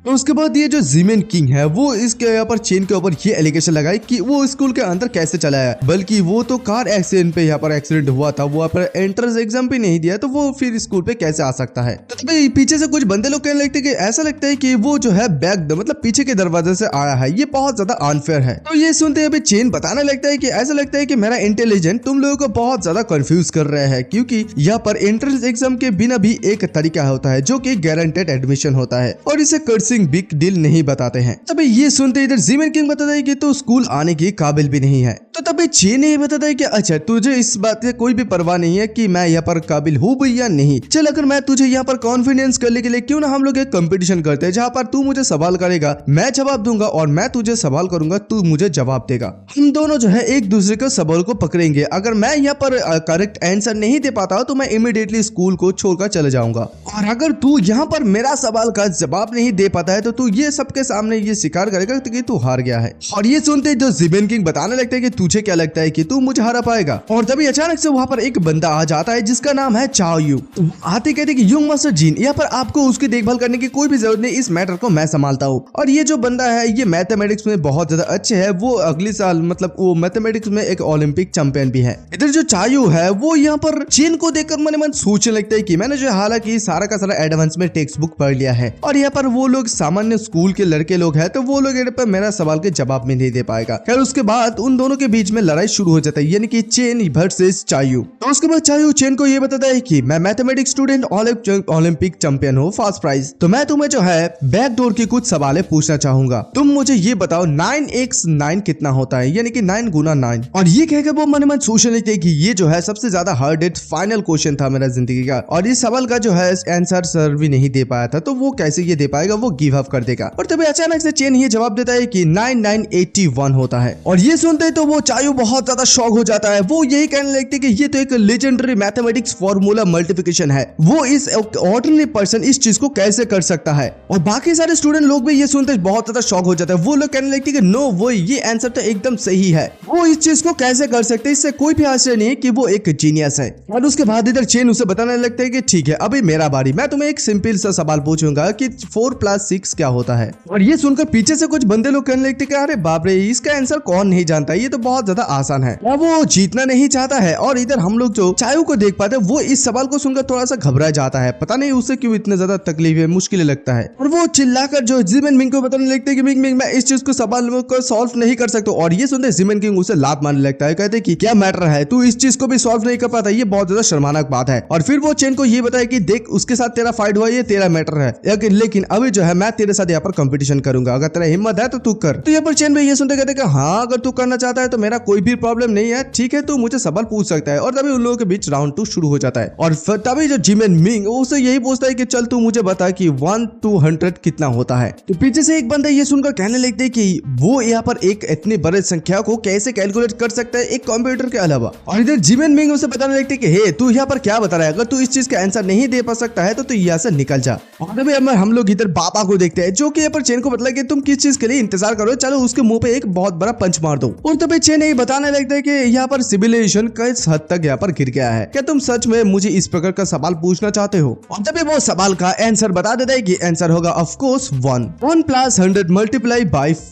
तो उसके बाद ये जो जीमेन किंग है वो इसके यहाँ पर चेन के ऊपर ये एलिगेशन लगाई कि वो स्कूल के अंदर कैसे चला है, बल्कि वो तो कार एक्सीडेंट पे यहाँ पर एक्सीडेंट हुआ था, वो यहाँ पर एंट्रेंस एग्जाम भी नहीं दिया, तो वो फिर स्कूल पे कैसे आ सकता है। तो तभी पीछे से कुछ बंदे लोग कहने लगते कि ऐसा लगता है कि वो जो है बैक मतलब पीछे के दरवाजे से आया है, ये बहुत ज्यादा अनफेयर है। तो ये सुनते अभी चेन बताने लगता है कि ऐसा लगता है कि मेरा इंटेलिजेंट तुम लोगों को बहुत ज्यादा कंफ्यूज कर रहे हैं, क्योंकि यहाँ पर एंट्रेंस एग्जाम के बिना भी एक तरीका होता है जो कि गारंटेड एडमिशन होता है और इसे कर्सिंग बिग डील नहीं बताते हैं। तभी ये सुनते इधर जीमेन किंग बताता है कि तू स्कूल आने की काबिल भी नहीं है। तो तभी चेन ये बताता है कि अच्छा तुझे इस बात की कोई भी परवाह नहीं है कि मैं यहाँ पर काबिल हूँ भी या नहीं। चल अगर मैं तुझे यहाँ पर कॉन्फिडेंस करने के लिए क्यों ना हम लोग एक कंपटीशन करते हैं जहाँ पर तू मुझे सवाल करेगा, मैं जवाब दूंगा और मैं तुझे सवाल करूंगा, तू मुझे जवाब देगा। हम दोनों जो है एक दूसरे के सवाल को पकड़ेंगे। अगर मैं यहाँ पर करेक्ट आंसर नहीं दे पाता तो मैं इमीडिएटली स्कूल को छोड़कर चले जाऊंगा, और अगर तू यहाँ पर मेरा सवाल का जवाब नहीं दे पाता है तो तू ये सबके सामने ये स्वीकार करेगा कि तू हार गया है। और ये सुनते जो जीमेन किंग बताने लगते हैं कि तुझे क्या लगता है कि तू मुझे हरा पाएगा। और तभी अचानक से वहां पर एक बंदा आ जाता है जिसका नाम है चाओ यू। आते कहते कि यंग मास्टर जीन, यहाँ पर आपको उसकी देखभाल करने की कोई भी जरूरत नहीं, इस मैटर को मैं संभालता हूँ। और ये जो बंदा है ये मैथमेटिक्स में बहुत ज्यादा अच्छे है, वो अगले साल मतलब वो मैथमेटिक्स में एक ओलंपिक चैंपियन भी है। इधर जो चायू है वो यहाँ पर चीन को देखकर मन मन सोचने लगता है कि मैंने जो हालांकि सारा का सारा एडवांस में टेक्स्ट बुक पढ़ लिया है और यहाँ पर वो लोग सामान्य स्कूल के लड़के लोग हैं, तो वो लोग यहाँ पर मेरा सवाल के जवाब में नहीं दे पाएगा। खैर उसके बाद उन दोनों के बीच में लड़ाई शुरू हो जाता है, यानी कि चेन वर्सेस चायू। तो उसके बाद चायू चेन को ये बताता है कि मैं मैथमेटिक्स स्टूडेंट ओलंपिक चैंपियन हूँ फर्स्ट प्राइज, तो मैं तुम्हें जो है बैकडोर की कुछ सवाल पूछना चाहूंगा। तुम मुझे ये बताओ 9x9 कितना होता है, यानी कि 9 गुना 9। और ये कहकर वो मन मन सोचने लगते हैं कि ये जो है सबसे ज्यादा हार्डेस्ट फाइनल क्वेश्चन था मेरा जिंदगी का, और इस सवाल का जो है आंसर सर भी नहीं दे पाया था, तो वो कैसे ये दे पाएगा, वो गिव अप कर देगा। और तभी अचानक से चेन ये जवाब देता है कि 9981 होता है। और ये सुनते तो वो चायू बहुत ज्यादा शॉक हो जाता है। वो यही कहने लगते कि ये तो एक लेजेंडरी मैथमेटिक्स फॉर्मूला मल्टीप्लिकेशन है, वो इस ऑर्डिनरी पर्सन इस चीज को कैसे कर सकता है। और बाकी सारे स्टूडेंट लोग भी ये सुनते बहुत ज्यादा शॉक हो जाते हैं। वो लोग कहने लगते कि नो, वो ये आंसर तो एकदम सही है, वो इस चीज को कैसे कर सकते हैं, इससे कोई भी आश्चर्य नहीं है कि वो एक जीनियस है। और उसके बाद इधर चेन उसे बताने लगते हैं कि ठीक है अभी मेरा बारी, मैं तुम्हें एक सिंपल सा सवाल पूछूंगा कि 4 + 6 क्या होता है। और ये सुनकर पीछे से कुछ बंदे लोग कहने लगते कि अरे बाप रे, इसका आंसर कौन नहीं जानता, ये तो बहुत ज्यादा आसान है। वो जीतना नहीं चाहता है। और इधर हम लोग जो चायू को देख पाते हैं वो इस सवाल को सुनकर थोड़ा सा घबरा जाता है, पता नहीं उसे क्यों इतना ज्यादा तकलीफ है, मुश्किल लगता है। और वो चिल्लाकर जो जीमेन मिंग को बताने लगते हैं कि मिंग मिंग मैं इस चीज को सवाल को सॉल्व नहीं कर सकता। और ये सुनते जीमेन किंग उसे लात मारने लगता है, कहते कि क्या मैटर है, तू इस चीज को भी सॉल्व नहीं कर पाता, ये बहुत ज्यादा शर्मानाक बात है। और फिर वो चेन को ये बताया कि देख उसके साथ तेरा फाइट हुआ, ये तेरा मैटर है, लेकिन अभी जो है मैं तेरे साथ यहाँ पर कंपटीशन करूंगा, अगर तेरा हिम्मत है तो तू कर। तो यहाँ पर चेन भाई ये सुनते कहते कि हाँ अगर तू करना चाहता है तो मेरा कोई भी प्रॉब्लम नहीं है, ठीक है तू मुझे सवाल पूछ सकता है। और तभी उन लोगों के बीच राउंड 2 शुरू हो जाता है। और तभी जो जीमेन मिंग उसे यही पूछता है कि चल तू मुझे बता कि 1 to 100 कितना होता है। तो पीछे से एक बंदा ये सुनकर कहने लगते है कि वो यहाँ पर एक इतनी बड़ी संख्या को कैसे कैलकुलेट कर सकता है एक कंप्यूटर के अलावा। और इधर जीमेन मिंग उसे बताने लगते कि हे तू यहाँ पर क्या बता रहा है, अगर तू इस चीज का आंसर नहीं दे पा सकता है तो तू यहाँ से निकल जा। और तभी हम लोग इधर बाबा को देखते हैं जो कि यहाँ पर चेन को बतला कि तुम किस चीज के लिए इंतजार करो, चलो उसके मुंह पे एक बहुत बड़ा पंच मार दो। और तभी चेन ये बताने लगता है कि यहाँ पर सिविलाइजेशन किस हद तक यहाँ पर गिर गया है, क्या तुम सच में मुझे इस प्रकार का सवाल पूछना चाहते हो। और तभी वो सवाल का आंसर बता देता है कि आंसर होगा ऑफ कोर्स 1 + 100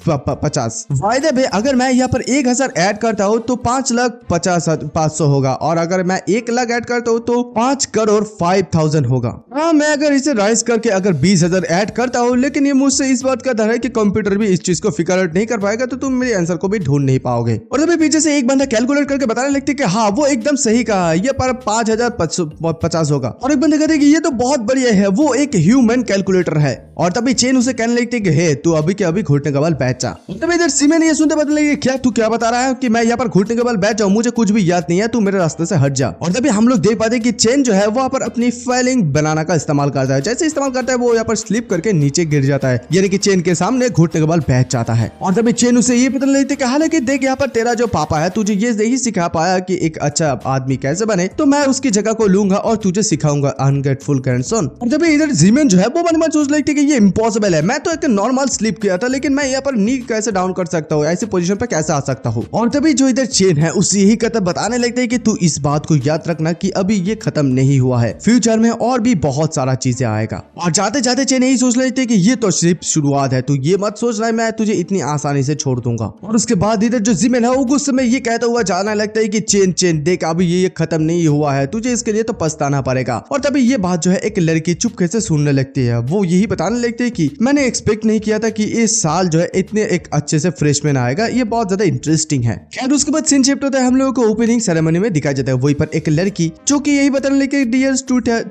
× 50। वायदे में अगर मैं यहाँ पर 1000 ऐड करता हूँ तो 5,50,500 होगा, और अगर मैं 1 लाख ऐड करता हूँ तो 5,05,000 होगा। हाँ मैं अगर इसे राइज करके अगर 20,000 ऐड करता हूँ, लेकिन ये मुझसे इस बात का डर है कि कंप्यूटर भी इस चीज को फिगर आउट नहीं कर पाएगा, तो तुम मेरे आंसर को भी ढूंढ नहीं पाओगे। और तभी पीछे से एक बंदा कैलकुलेट करके बताने लगते कि हाँ वो एकदम सही कहा, ये पर 5,050 होगा। और एक बंदा कहते कि ये तो बहुत बढ़िया है, वो एक ह्यूमन कैलकुलेटर है। और तभी चेन उसे कहने लगती कि हे तू अभी के अभी घुटने के बल बैठ जा। तभी इधर सीमेन ये सुनते बदल लगे क्या तू क्या बता रहा है कि मैं यहाँ पर घुटने के बल बैठ जाऊं, मुझे कुछ भी याद नहीं है, तू मेरे रास्ते से हट जा। और तभी हम लोग देख पाते कि चेन जो है वहाँ पर अपनी फेलिंग बनाना का इस्तेमाल करता है। जैसे इस्तेमाल करता है वो यहाँ पर स्लिप करके नीचे गिर जाता है, यानी कि चेन के सामने घुटने के बल बैठ जाता है। और तभी चेन उसे ये पता लगती है कि हालांकि देख यहाँ पर तेरा जो पापा है तुझे ये नहीं सिखा पाया कि एक अच्छा आदमी कैसे बने, तो मैं उसकी जगह को लूंगा और तुझे सिखाऊंगा अनग्रेटफुल ग्रैंडसन। और जब इधर जीमेन जो है वो मन में सोच रही थी कि ये इम्पॉसिबल है, मैं तो एक नॉर्मल स्लीप किया था, लेकिन मैं यहाँ पर नी कैसे डाउन कर सकता हूँ, ऐसी पोजीशन पे कैसे आ सकता हूँ। और तभी जो इधर चेन है उसे यही कथा बताने लगते है कि तू इस बात को याद रखना कि अभी ये खत्म नहीं हुआ है, फ्यूचर में और भी बहुत सारा चीजें आएगा। और जाते जाते चेन यही सोच लेते कि ये तो सिर्फ शुरुआत है, तू ये मत सोच रहा है मैं तुझे इतनी आसानी से छोड़ दूंगा। और उसके बाद इधर जो जिमेन है वो गुस्से में ये कहता हुआ जाने लगता है कि चेन चेन देख अभी ये खत्म नहीं हुआ है, तुझे इसके लिए तो पछताना पड़ेगा। और तभी ये बात जो है एक लड़की चुपके से सुनने लगती है, वो यही बताने लगती है कि मैंने एक्सपेक्ट नहीं किया था कि इस साल जो है इतने एक अच्छे से फ्रेशमैन आएगा, ये बहुत ज्यादा इंटरेस्टिंग है। खैर उसके बाद सीन शिफ्ट होता है, हम लोगों को ओपनिंग सेरेमनी में दिखाया जाता है, वहीं पर एक लड़की जो कि यही बताने लगी डियर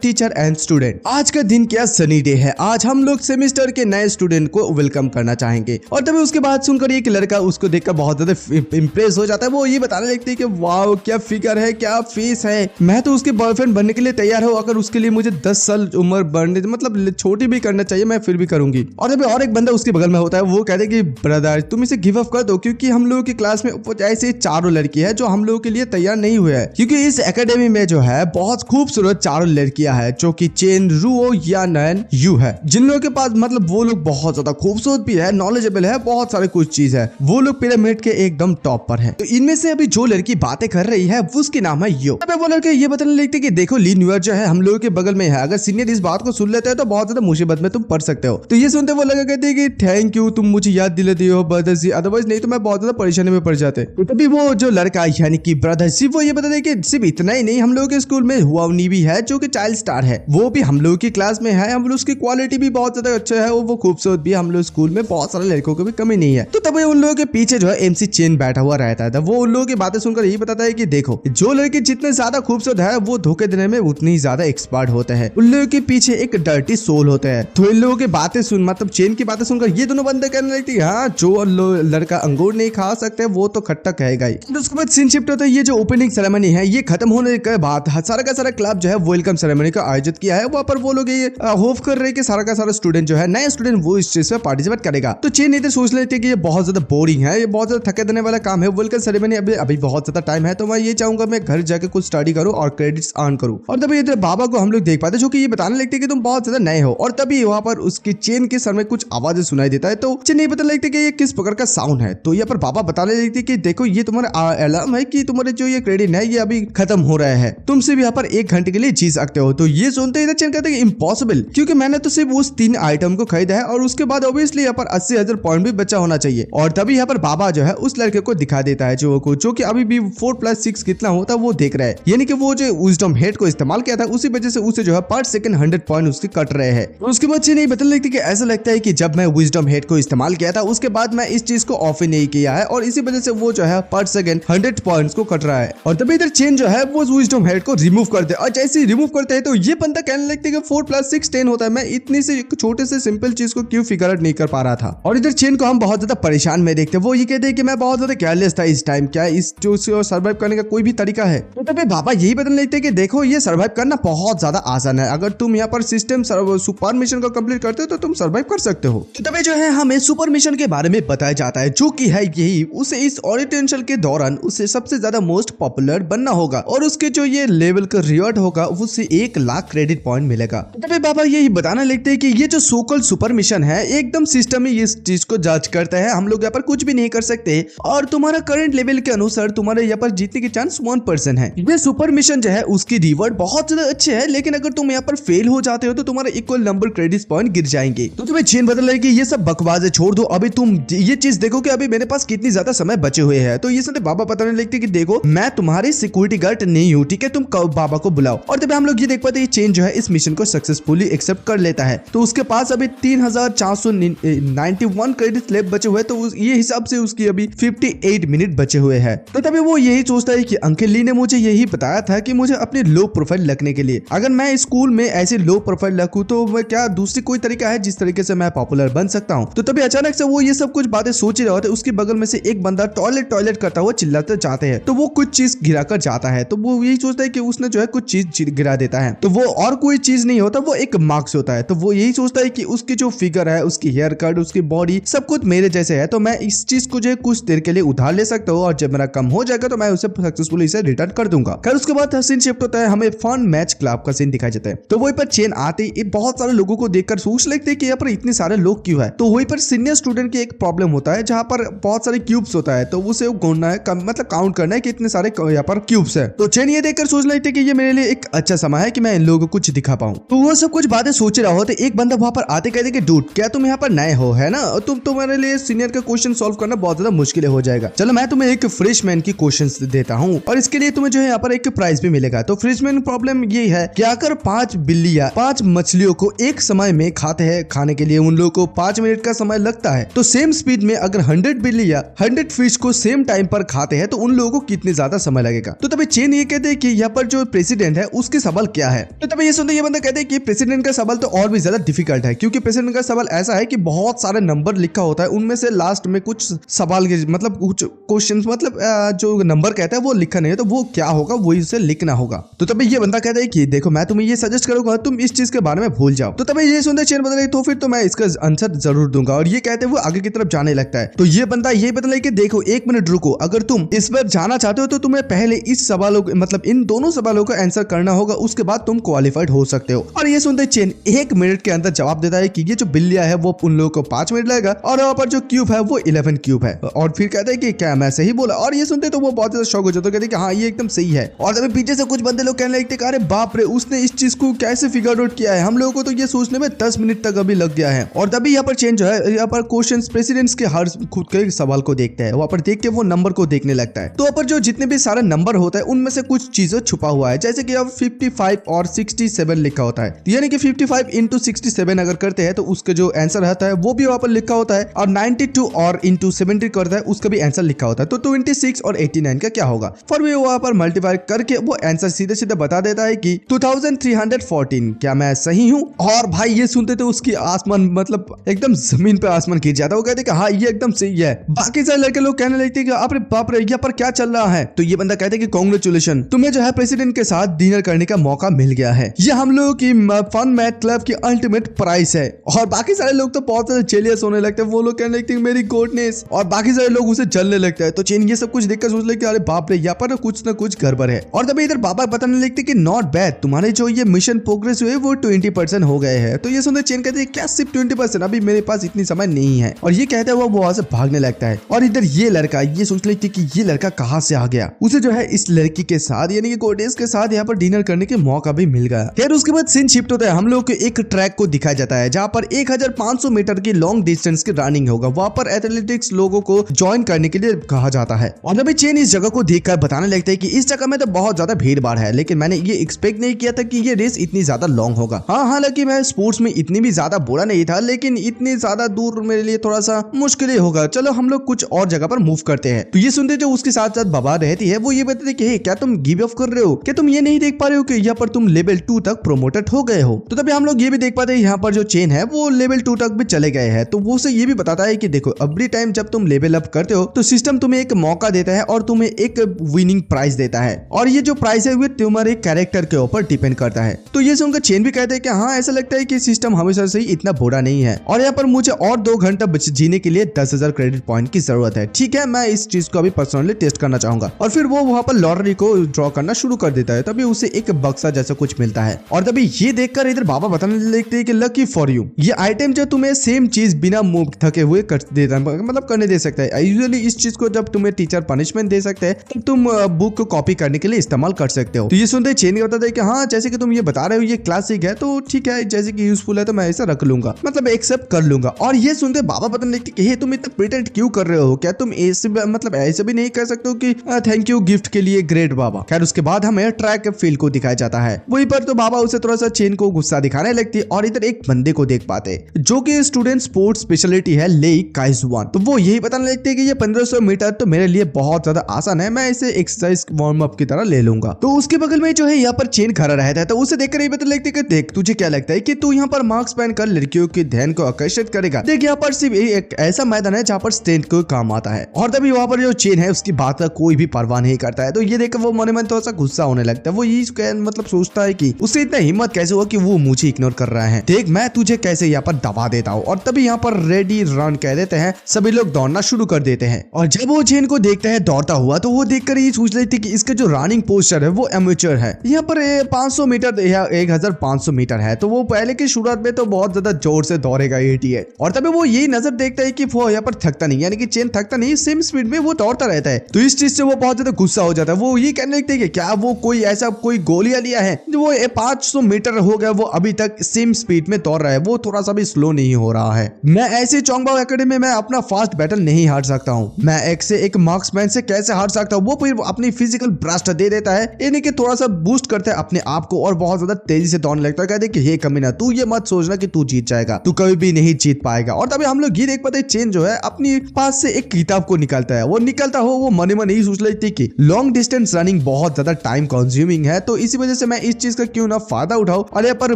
टीचर एंड स्टूडेंट, आज का दिन क्या सनी डे है, आज हम लोग सेमेस्टर के नए स्टूडेंट को वेलकम करना चाहेंगे। और तभी उसके बाद सुनकर एक लड़का उसको देखकर बहुत ज्यादा इंप्रेस हो जाता है, वो ये बताने लगती है कि वाओ क्या फिगर है, क्या फेस है, मैं तो उसके बॉयफ्रेंड बनने के लिए तैयार हूँ, अगर उसके लिए मुझे 10 साल उम्र बढ़ने मतलब छोटी भी करना चाहिए मैं फिर भी करूंगी। और तभी और एक बंदा उसके बगल में होता है, वो कहते हैं कि ब्रदर तुम इसे गिव अप कर दो, क्योंकि हम लोगों की क्लास में ऐसे चारों लड़की है जो हम लोगों के लिए तैयार नहीं हुए हैं, क्योंकि इस एकेडमी में जो है बहुत खूबसूरत चारों लड़कियां हैं, जो कि चेन, रुओ, या नयन, यू है, जिन लोगों के पास मतलब वो लोग बहुत ज्यादा खूबसूरत भी है, नॉलेजेबल है, बहुत सारे कुछ चीज है, वो लोग पिरामिड के एकदम टॉप पर है। तो इनमें से अभी जो लड़की बातें कर रही है उसकी नाम है यो। वो लड़के ये बताने लगते कि देखो ली न्यूयॉर्क जो है हम लोगों के बगल में है, अगर सीनियर इस बात को सुन लेते हैं तो बहुत ज्यादा मुसीबत में तुम पड़ सकते हो। तो ये सुनते वो लगा कहते कि थैंक यू तुम मुझे याद दिलाते हो ब्रदर जी, अदरवाइज नहीं तो मैं बहुत ज्यादा परेशानी में पड़ जाते। तो तभी वो जो लड़का यानी कि ब्रदर सिर्फ वो ये बता दे कि सिर्फ इतना ही नहीं, हम लोगों के स्कूल में हुआवनी भी है जो कि चाइल्ड स्टार है, वो भी हम लोगों की क्लास में है, हम लोग उसकी क्वालिटी भी बहुत ज्यादा अच्छा है, वो खूबसूरत भी, हम लोग स्कूल में बहुत सारे लड़कों की भी कमी नहीं है। तो तभी उन लोगों के पीछे जो है एमसी चेन बैठा हुआ रहता है, वो उन लोगों की बातें सुनकर यही बताता है कि देखो जो लड़की जितने ज्यादा खूबसूरत है वो धोखे देने में उतनी ही ज्यादा एक्सपर्ट होते हैं, उन लोगों के पीछे एक डर्टी सोल होता है। तो इन लोगों की बातें सुन मतलब चेन की बातें सुनकर ये दोनों बंदे कहने लगती है हाँ जो लड़का अंगूर नहीं खा सकते वो तो खट्टा कहेगा ही। तो उसके बाद सीन शिफ्ट होता है, ये जो ओपनिंग सेरेमनी है ये खत्म होने के बाद सारा का सारा क्लब जो है वेलकम सेरेमनी का आयोजित किया है, वहाँ पर वो लोग ये होप कर रहे हैं कि सारा का सारा स्टूडेंट जो है नया स्टूडेंट वो इस चीज में पार्टिसिपेट करेगा। तो चेन इधर सोच लेते कि ये बहुत ज्यादा बोरिंग है, ये बहुत ज्यादा थके देने वाला काम है, वेलकम सेरेमनी अभी बहुत ज्यादा टाइम है, तो मैं ये चाहूंगा मैं घर जाके कुछ स्टडी करूँ और क्रेडिट्स अर्न करूँ। और तभी इधर बाबा को हम लोग देख पाते जो कि ये बताने लगते कि तुम बहुत ज्यादा नए हो, और तभी वहाँ पर उसकी चेन के सर में कुछ आवाजें सुनाई देता है, तो चेन नहीं पता लगता कि ये किस प्रकार का साउंड है। तो यहाँ पर बाबा बताने लगते कि देखो ये तुम्हारा अलार्म है कि तुम्हारे जो ये क्रेडिट है ये अभी खत्म हो रहा है, तुम सिर्फ यहाँ पर 1 घंटे के लिए जी सकते हो। तो ये सुनते ही चेन कहते हैं इम्पॉसिबल, क्योंकि मैंने तो सिर्फ उस 3 आइटम को खरीदा है और उसके बाद ऑब्वियसली यहाँ पर 80,000 पॉइंट भी बचा होना चाहिए। और तभी यहाँ पर बाबा जो है उस लड़के को दिखा देता है जो कि अभी भी 4+6 कितना होता है वो देख रहा है, यानी कि वो जो विजडम हेड को इस्तेमाल किया था उसी वजह से उसे जो है पर सेकंड 100 पॉइंट उसके कट रहे हैं। उसके बाद चेन नहीं बदल लगती कि ऐसा लगता है कि जब मैं विजडम हेड को इस्तेमाल किया था उसके बाद मैं इस चीज को ऑफ ही नहीं किया है और इसी वजह से वो जो है पर सेकंड 100 पॉइंट्स को कट रहा है। और तभी इधर चेन जो है वो विजडम हेड को रिमूव करते हैं, और जैसे ही रिमूव करते हैं तो ये बंदा कहने लगते है कि 4+6 10 होता है, मैं इतनी से छोटे से सिंपल चीज को क्यों फिगर आउट नहीं कर पा रहा था। और इधर चेन को हम बहुत ज्यादा परेशान में देखते हैं, वो ये कहते हैं कि मैं बहुत ज्यादा केयरलेस था इस टाइम, क्या इस चीज को सर्वाइव करने का कोई भी तरीका है। तो तभी बाबा यही बदल लेते हैं कि देखो ये सर्वाइव करना बहुत ज्यादा आसान है, अगर तुम यहाँ पर सिस्टम सुपर मिशन को कंप्लीट करते हो तो तुम सर्वाइव कर सकते हो। तो तभी जो है हमें सुपर मिशन के बारे में बताया जाता है जो कि है यही, उसे इस ओरिएंटेशन के दौरान उसे सबसे ज्यादा मोस्ट पॉपुलर बनना होगा और उसके जो ये लेवल का रिवॉर्ड होगा उसे 1 लाख क्रेडिट पॉइंट मिलेगा। तभी बाबा यही बताने लगते हैं कि ये जो सोकल सुपर मिशन है एकदम सिस्टम ही इस चीज को जज करता है, हम लोग यहाँ पर कुछ भी नहीं कर सकते और तुम्हारा करंट लेवल के अनुसार तुम्हारे यहाँ पर जीतने की चांस 1% है। ये सुपर मिशन जो है उसकी रिवॉर्ड बहुत ज्यादा अच्छे है, लेकिन अगर तुम यहाँ पर फेल हो जाते हो तो तुम्हारा इक्वल नंबर क्रेडिट पॉइंट गिर जाएंगे। तो तुम्हें चेन बदल रही कि ये सब बकवास छोड़ दो, अभी तुम ये चीज देखो कि अभी मेरे पास कितनी ज्यादा समय बचे हुए हैं। तो ये सुनते बाबा बताने लगते कि देखो मैं तुम्हारी सिक्योरिटी गार्ड नहीं हूँ, ठीक है, तुम बाबा को बुलाओ। और तभी हम लोग ये देख पाते हैं चेन जो है इस मिशन को सक्सेसफुली एक्सेप्ट कर लेता है। तो उसके पास अभी 3,491 क्रेडिट स्लैब बचे हुए, तो ये हिसाब से उसकी अभी 58 मिनट बचे हुए हैं। तो तभी वो यही सोचता है कि अंकल ली ने मुझे यही बताया था कि मुझे अपने लो प्रोफाइल रखने के लिए, अगर मैं स्कूल में ऐसे लो प्रोफाइल रखूं तो मैं क्या दूसरी कोई तरीका है जिस तरीके से मैं पॉपुलर बन सकता हूं। तो तभी अचानक से वो ये सब कुछ बातें सोच ही रहे होते, उसके बगल में से एक बंदा टॉयलेट करता हुआ चिल्लाते जाते हैं, तो वो कुछ चीज गिरा कर जाता है। तो वो यही सोचता है कि उसने जो है कुछ चीज गिरा देता है, तो वो और कोई चीज नहीं होता, वो एक मार्क्स होता है। तो वो यही सोचता है कि उसकी जो फिगर है, उसकी हेयर कट, उसकी बॉडी सब कुछ मेरे जैसे है, तो मैं इस चीज को जो है कुछ देर के लिए उधार ले सकते हो और जब मेरा कम हो जाएगा तो मैं उसे सक्सेसफुली इसे रिटर्न कर दूंगा। खैर उसके बाद सीन शिफ्ट होता है, हमें फन मैच क्लब का सीन दिखाई जाता है। तो वहीं पर चेन आते ही बहुत सारे लोगों को देखकर सोच लगते हैं कि यहाँ पर इतने सारे लोग क्यों है। तो वहीं पर सीनियर स्टूडेंट की एक प्रॉब्लम होता है जहाँ पर बहुत सारे क्यूब्स होता है, तो उसे ढूंढना है, मतलब काउंट करना है कि इतने सारे यहाँ पर क्यूब्स है। तो चेन ये देखकर सोच लगते कि ये मेरे लिए एक अच्छा समय है कि मैं इन लोगों को कुछ दिखा पाऊं। तो वो सब कुछ बातें सोच रहा हो तो एक बंदा वहां पर आते कहते कि डूड क्या तुम यहाँ पर नए हो, है ना, तुम तुम्हारे लिए सीनियर का क्वेश्चन सॉल्व करना बहुत ज्यादा मुश्किल हो जाएगा। चलो मैं तुम्हें एक फ्रेशमैन की क्वेश्चंस देता हूँ और इसके लिए तुम्हें जो है यहाँ पर एक प्राइज भी मिलेगा। तो फ्रेशमैन प्रॉब्लम ये है कि अगर 5 बिल्लियां 5 मछलियों को एक समय में खाते हैं, खाने के लिए उन लोगों को 5 मिनट का समय लगता है, तो सेम स्पीड में अगर 100 बिल्लियां 100 फिश को सेम टाइम पर खाते हैं तो उन लोगों को कितने ज्यादा समय लगेगा। तो तभी चेन ये कहते हैं कि यहाँ पर जो प्रेसिडेंट है उसके सवाल क्या है। तो तभी ये सुनते ये बंदा कहते हैं कि प्रेसिडेंट का सवाल तो और भी ज्यादा डिफिकल्ट है, क्योंकि प्रेसिडेंट का सवाल ऐसा है कि बहुत सारे नंबर लिखा होता है, उनमें से लास्ट में कुछ सवाल के मतलब कुछ क्वेश्चन मतलब जो नंबर कहता है वो लिखा नहीं है, तो वो क्या होगा वही उसे लिखना होगा। तो तभी ये बंदा कहता है कि देखो मैं तुम्हें ये सजेस्ट करूंगा तुम इस चीज के बारे में भूल जाओ। तो तभी ये सुनते चेन बता रही तो फिर तो मैं इसका आंसर जरूर दूंगा, और ये कहते हुए आगे की तरफ जाने लगता है। तो ये बंदा ये बता कि देखो 1 मिनट रुको, अगर तुम इस पर जाना चाहते हो तो तुम्हें पहले इस सवालों मतलब इन दोनों सवालों का आंसर करना होगा, उसके बाद तुम क्वालिफाइड हो सकते हो। और ये सुनते चेन 1 मिनट के अंदर जवाब देता है कि ये जो बिल्लियां है वो उन लोगों को 5 मिनट लगेगा और वहां पर जो क्यूब है वो 11 क्यूब है। और फिर कहते हैं कि क्या मैं सही बोला। और ये सुनते तो वो बहुत ज्यादा शौक हो जाता है, कहते हैं कि हाँ ये एकदम सही है। और तभी पीछे से कुछ बंदे लोग कहने लगते अरे बाप रे उसने इस चीज को कैसे फिगर आउट किया है, हम लोगों को तो ये सोचने में 10 मिनट तक अभी लग गया है। और तभी यहाँ पर चेंज है, यहाँ पर क्वेश्चंस प्रेसिडेंट्स के हर खुद के सवाल को देखता है, वहाँ पर देख के वो नंबर को देखने लगता है। तो वहाँ पर जो जितने भी सारे नंबर होता है उनमें से कुछ चीजें छुपा हुआ है, जैसे कि अब 55 और 67 लिखा होता है, यानी कि 55 इंटू 67 अगर करते हैं तो उसका जो आंसर रहता है वो भी वहाँ पर लिखा होता है, और 92 और इंटू 70 करता है उसका भी आंसर लिखा होता है। तो 26 और 89 का क्या होगा, फिर भी वहाँ पर मल्टीप्लाई करके वो आंसर सीधे सीधे बता देता है कि 2314। क्या मैं सही हूँ? और भाई ये सुनते तो उसकी आसमान मतलब एकदम जमीन पे आसमान गिर जाता है। वो कहते कि हाँ ये एकदम सही है। बाकी सारे लड़के लोग कहने लगते हैं कि अरे बाप रे यहाँ पर क्या चल रहा है। तो ये बंदा कहते हैं कि कांग्रेचुलेशन, तुम्हें जो है प्रेसिडेंट के साथ डिनर करने का मौका मिल गया है, ये हम लोगों की फन मैथ क्लब की अल्टीमेट प्राइस है। और बाकी सारे लोग तो बहुत ज्यादा जेलियस होने लगते हैं, वो लोग कहने लगते हैं मेरी गॉडनेस, और बाकी सारे लोग उसे जलने लगते हैं। तो चेन ये सब कुछ देखकर सोच ले कि अरे बाप रे यहाँ पर कुछ ना कुछ गड़बड़ है। और तभी इधर बाबा बताने लगते कि नॉट बैड, तुम्हारे जो ये मिशन प्रोग्रेस हुए वो 20% हो गए हैं। तो ये सुनते चेन कहते हैं क्या सिर्फ 20%, अभी मेरे पास इतनी समय नहीं है। और ये कहते हुआ वो वहां से भागने लगता है। और इधर ये लड़का ये सोच लेती कि ये लड़का कहाँ से आ गया, उसे जो है इस लड़की के साथ यानी कि गॉडेस के साथ यहाँ पर डिनर करने के मौका भी मिल गया। फिर उसके बाद सीन शिफ्ट होता है, हम लोग को एक ट्रैक को दिखाया जाता है जहाँ पर 1500 मीटर की लॉन्ग डिस्टेंस की रनिंग होगा, वहाँ पर एथलेटिक्स लोगों को ज्वाइन करने के लिए कहा जाता है। और अभी चेन इस जगह को देखकर बताने लगता है कि इस जगह में तो बहुत ज्यादा भीड़ भाड़ है, लेकिन मैंने ये एक्सपेक्ट नहीं किया था कि ये रेस इतनी ज्यादा लॉन्ग होगा। हाँ हालांकि मैं स्पोर्ट्स में इतनी भी ज्यादा बुरा नहीं था, लेकिन इतनी ज्यादा दूर मेरे लिए थोड़ा सा मुश्किल ही होगा, चलो हम लोग कुछ और जगह पर मूव करते हैं। तो ये सुनते जो उसके साथ साथ बाबा रहती है वो ये बताते कि क्या तुम गिव अप कर रहे हो, क्या तुम ये नहीं देख पा रहे हो कि यहाँ पर तुम लेवल 2 तक प्रोमोटेड हो गए हो। तो तभी हम लोग ये भी देख पाते हैं यहाँ पर जो चेन है वो लेवल 2 तक भी चले गए हैं। तो वो से ये भी बताता है कि देखो एवरी टाइम जब तुम लेवल अप करते हो तो सिस्टम तुम्हें एक मौका देता है और तुम्हें एक विनिंग प्राइज देता है, और ये जो प्राइज है वो तुम्हारे कैरेक्टर के ऊपर डिपेंड करता है। तो ये सुनकर चेन भी कहते हैं कि हाँ ऐसा लगता है कि सिस्टम हमेशा से ही इतना बुरा नहीं है, और यहाँ पर मुझे और 2 घंटा जीने के लिए 10,000 क्रेडिट पॉइंट की जरूरत है। ठीक है मैं इस चीज को अभी पर्सनली टेस्ट करना चाहूंगा। और फिर वो वहाँ पर लॉटरी को ड्रॉ करना शुरू कर देता है, तभी उसे एक बक्सा जैसा कुछ मिलता है। और तभी ये देखकर इधर बाबा बताने लगते हैं कि लकी फॉर यू, ये आइटम जो तुम्हें सेम चीज बिना मुंह थके हुए कर देता है, मतलब करने दे सकता है। यूजुअली इस चीज को जब तुम्हें टीचर पनिशमेंट दे सकते हैं तब तुम बुक को कॉपी करने के लिए इस्तेमाल कर सकते हो। तो ये सुनते चेन बताता है कि हाँ जैसे कि तुम ये बता रहे हो ये क्लासिक है तो ठीक है, जैसे कि यूजफुल है तो मैं ऐसा रख लूंगा, मतलब एक्सेप्ट कर लूंगा। और ये सुनते बाबा बताने लगते कि तुम इतना प्रिटेंड क्यों कर रहे हो, क्या तुम ऐसे मतलब ऐसे भी नहीं कर सकते हो कि थैंक यू गिफ्ट के लिए ग्रेट बाबा। खैर उसके बाद हमें ट्रैक फील्ड को दिखाया जाता है, वहीं पर तो बाबा उसे थोड़ा सा चेन को गुस्सा दिखाने लगती है। और इधर एक बंदे को देख पाते जो कि स्टूडेंट स्पोर्ट्स स्पेशलिटी है लेक काइजवान। तो वो यही बताने लगते हैं कि ये 1500 मीटर तो मेरे लिए बहुत ज्यादा आसान है, मैं इसे एक्सरसाइज वार्म अप की तरह ले लूंगा। तो उसके बगल में जो है यहाँ पर चेन खड़ा रहता है, तो उसे देखकर ये बताने लगते हैं कि देख तुझे क्या लगता है कि तू यहाँ पर मार्क्स पहनकर लड़कियों के ध्यान को आकर्षित करेगा। देख यहाँ पर सिर्फ एक ऐसा मैदान है जहाँ पर स्ट्रेंथ को काम आता है। और तभी वहाँ पर जो चेन है उसकी बात का कोई भी परवाह नहीं करता है। तो ये देखकर वो मन में थोड़ा सा गुस्सा होने लगता है। वो ये मतलब सोचता है कि उससे इतना हिम्मत कैसे हुआ कि वो मुझे इग्नोर कर रहा है, देख मैं तुझे कैसे यहाँ पर दबा देता हूँ। और तभी यहाँ पर रेडी रन कह देते हैं, सभी लोग दौड़ना शुरू कर देते हैं। और जब वो चेन को देखता है दौड़ता हुआ तो वो देखकर ये सोच लेती कि इसका जो रनिंग पोस्टर है वो एमेचर है। यहाँ पर 500 मीटर या 1500 मीटर है, तो वो पहले की शुरुआत में तो बहुत ज्यादा जोर से दौड़ेगा 88 और तभी वो यही नजर देखता है कि वो यहाँ पर थकता नहीं, यानी कि चेन थकता नहीं, सेम स्पीड में वो दौड़ता रहता है। तो इस चीज से वो बहुत ज्यादा गुस्सा हो जाता है। वो ये कहने लगते हैं कि क्या वो कोई ऐसा कोई गोलियां लिया है जो वो 500 मीटर हो गया वो अभी तक सेम स्पीड में दौड़ रहा है, वो थोड़ा सा भी स्लो नहीं हो रहा है। मैं ऐसे चोंगबाओ एकेडमी में अपना फास्ट बैटल नहीं हार सकता हूँ। मैं एक से एक मार्क्समैन से कैसे हार सकता हूँ? वो फिर अपनी फिजिकल ब्रास्ट दे देता है, यानी कि थोड़ा सा बूस्ट करता है अपने आप को और बहुत ज्यादा तेजी से दौड़ने लगता है। कहते कि हे कमीना, तू ये मत सोचना कि तू जीत जाएगा, तू कभी भी नहीं जीत पाएगा। और तभी हम लोग ये देख पाते हैं चेन जो है अपनी पास से एक किताब को निकालता है। वो निकलता हो वो मन ही सोच लेती कि लॉन्ग डिस्टेंस रनिंग बहुत ज्यादा टाइम कंज्यूमिंग है, तो इसी वजह से मैं इस चीज का क्यों ना फायदा उठाऊं और यहाँ पर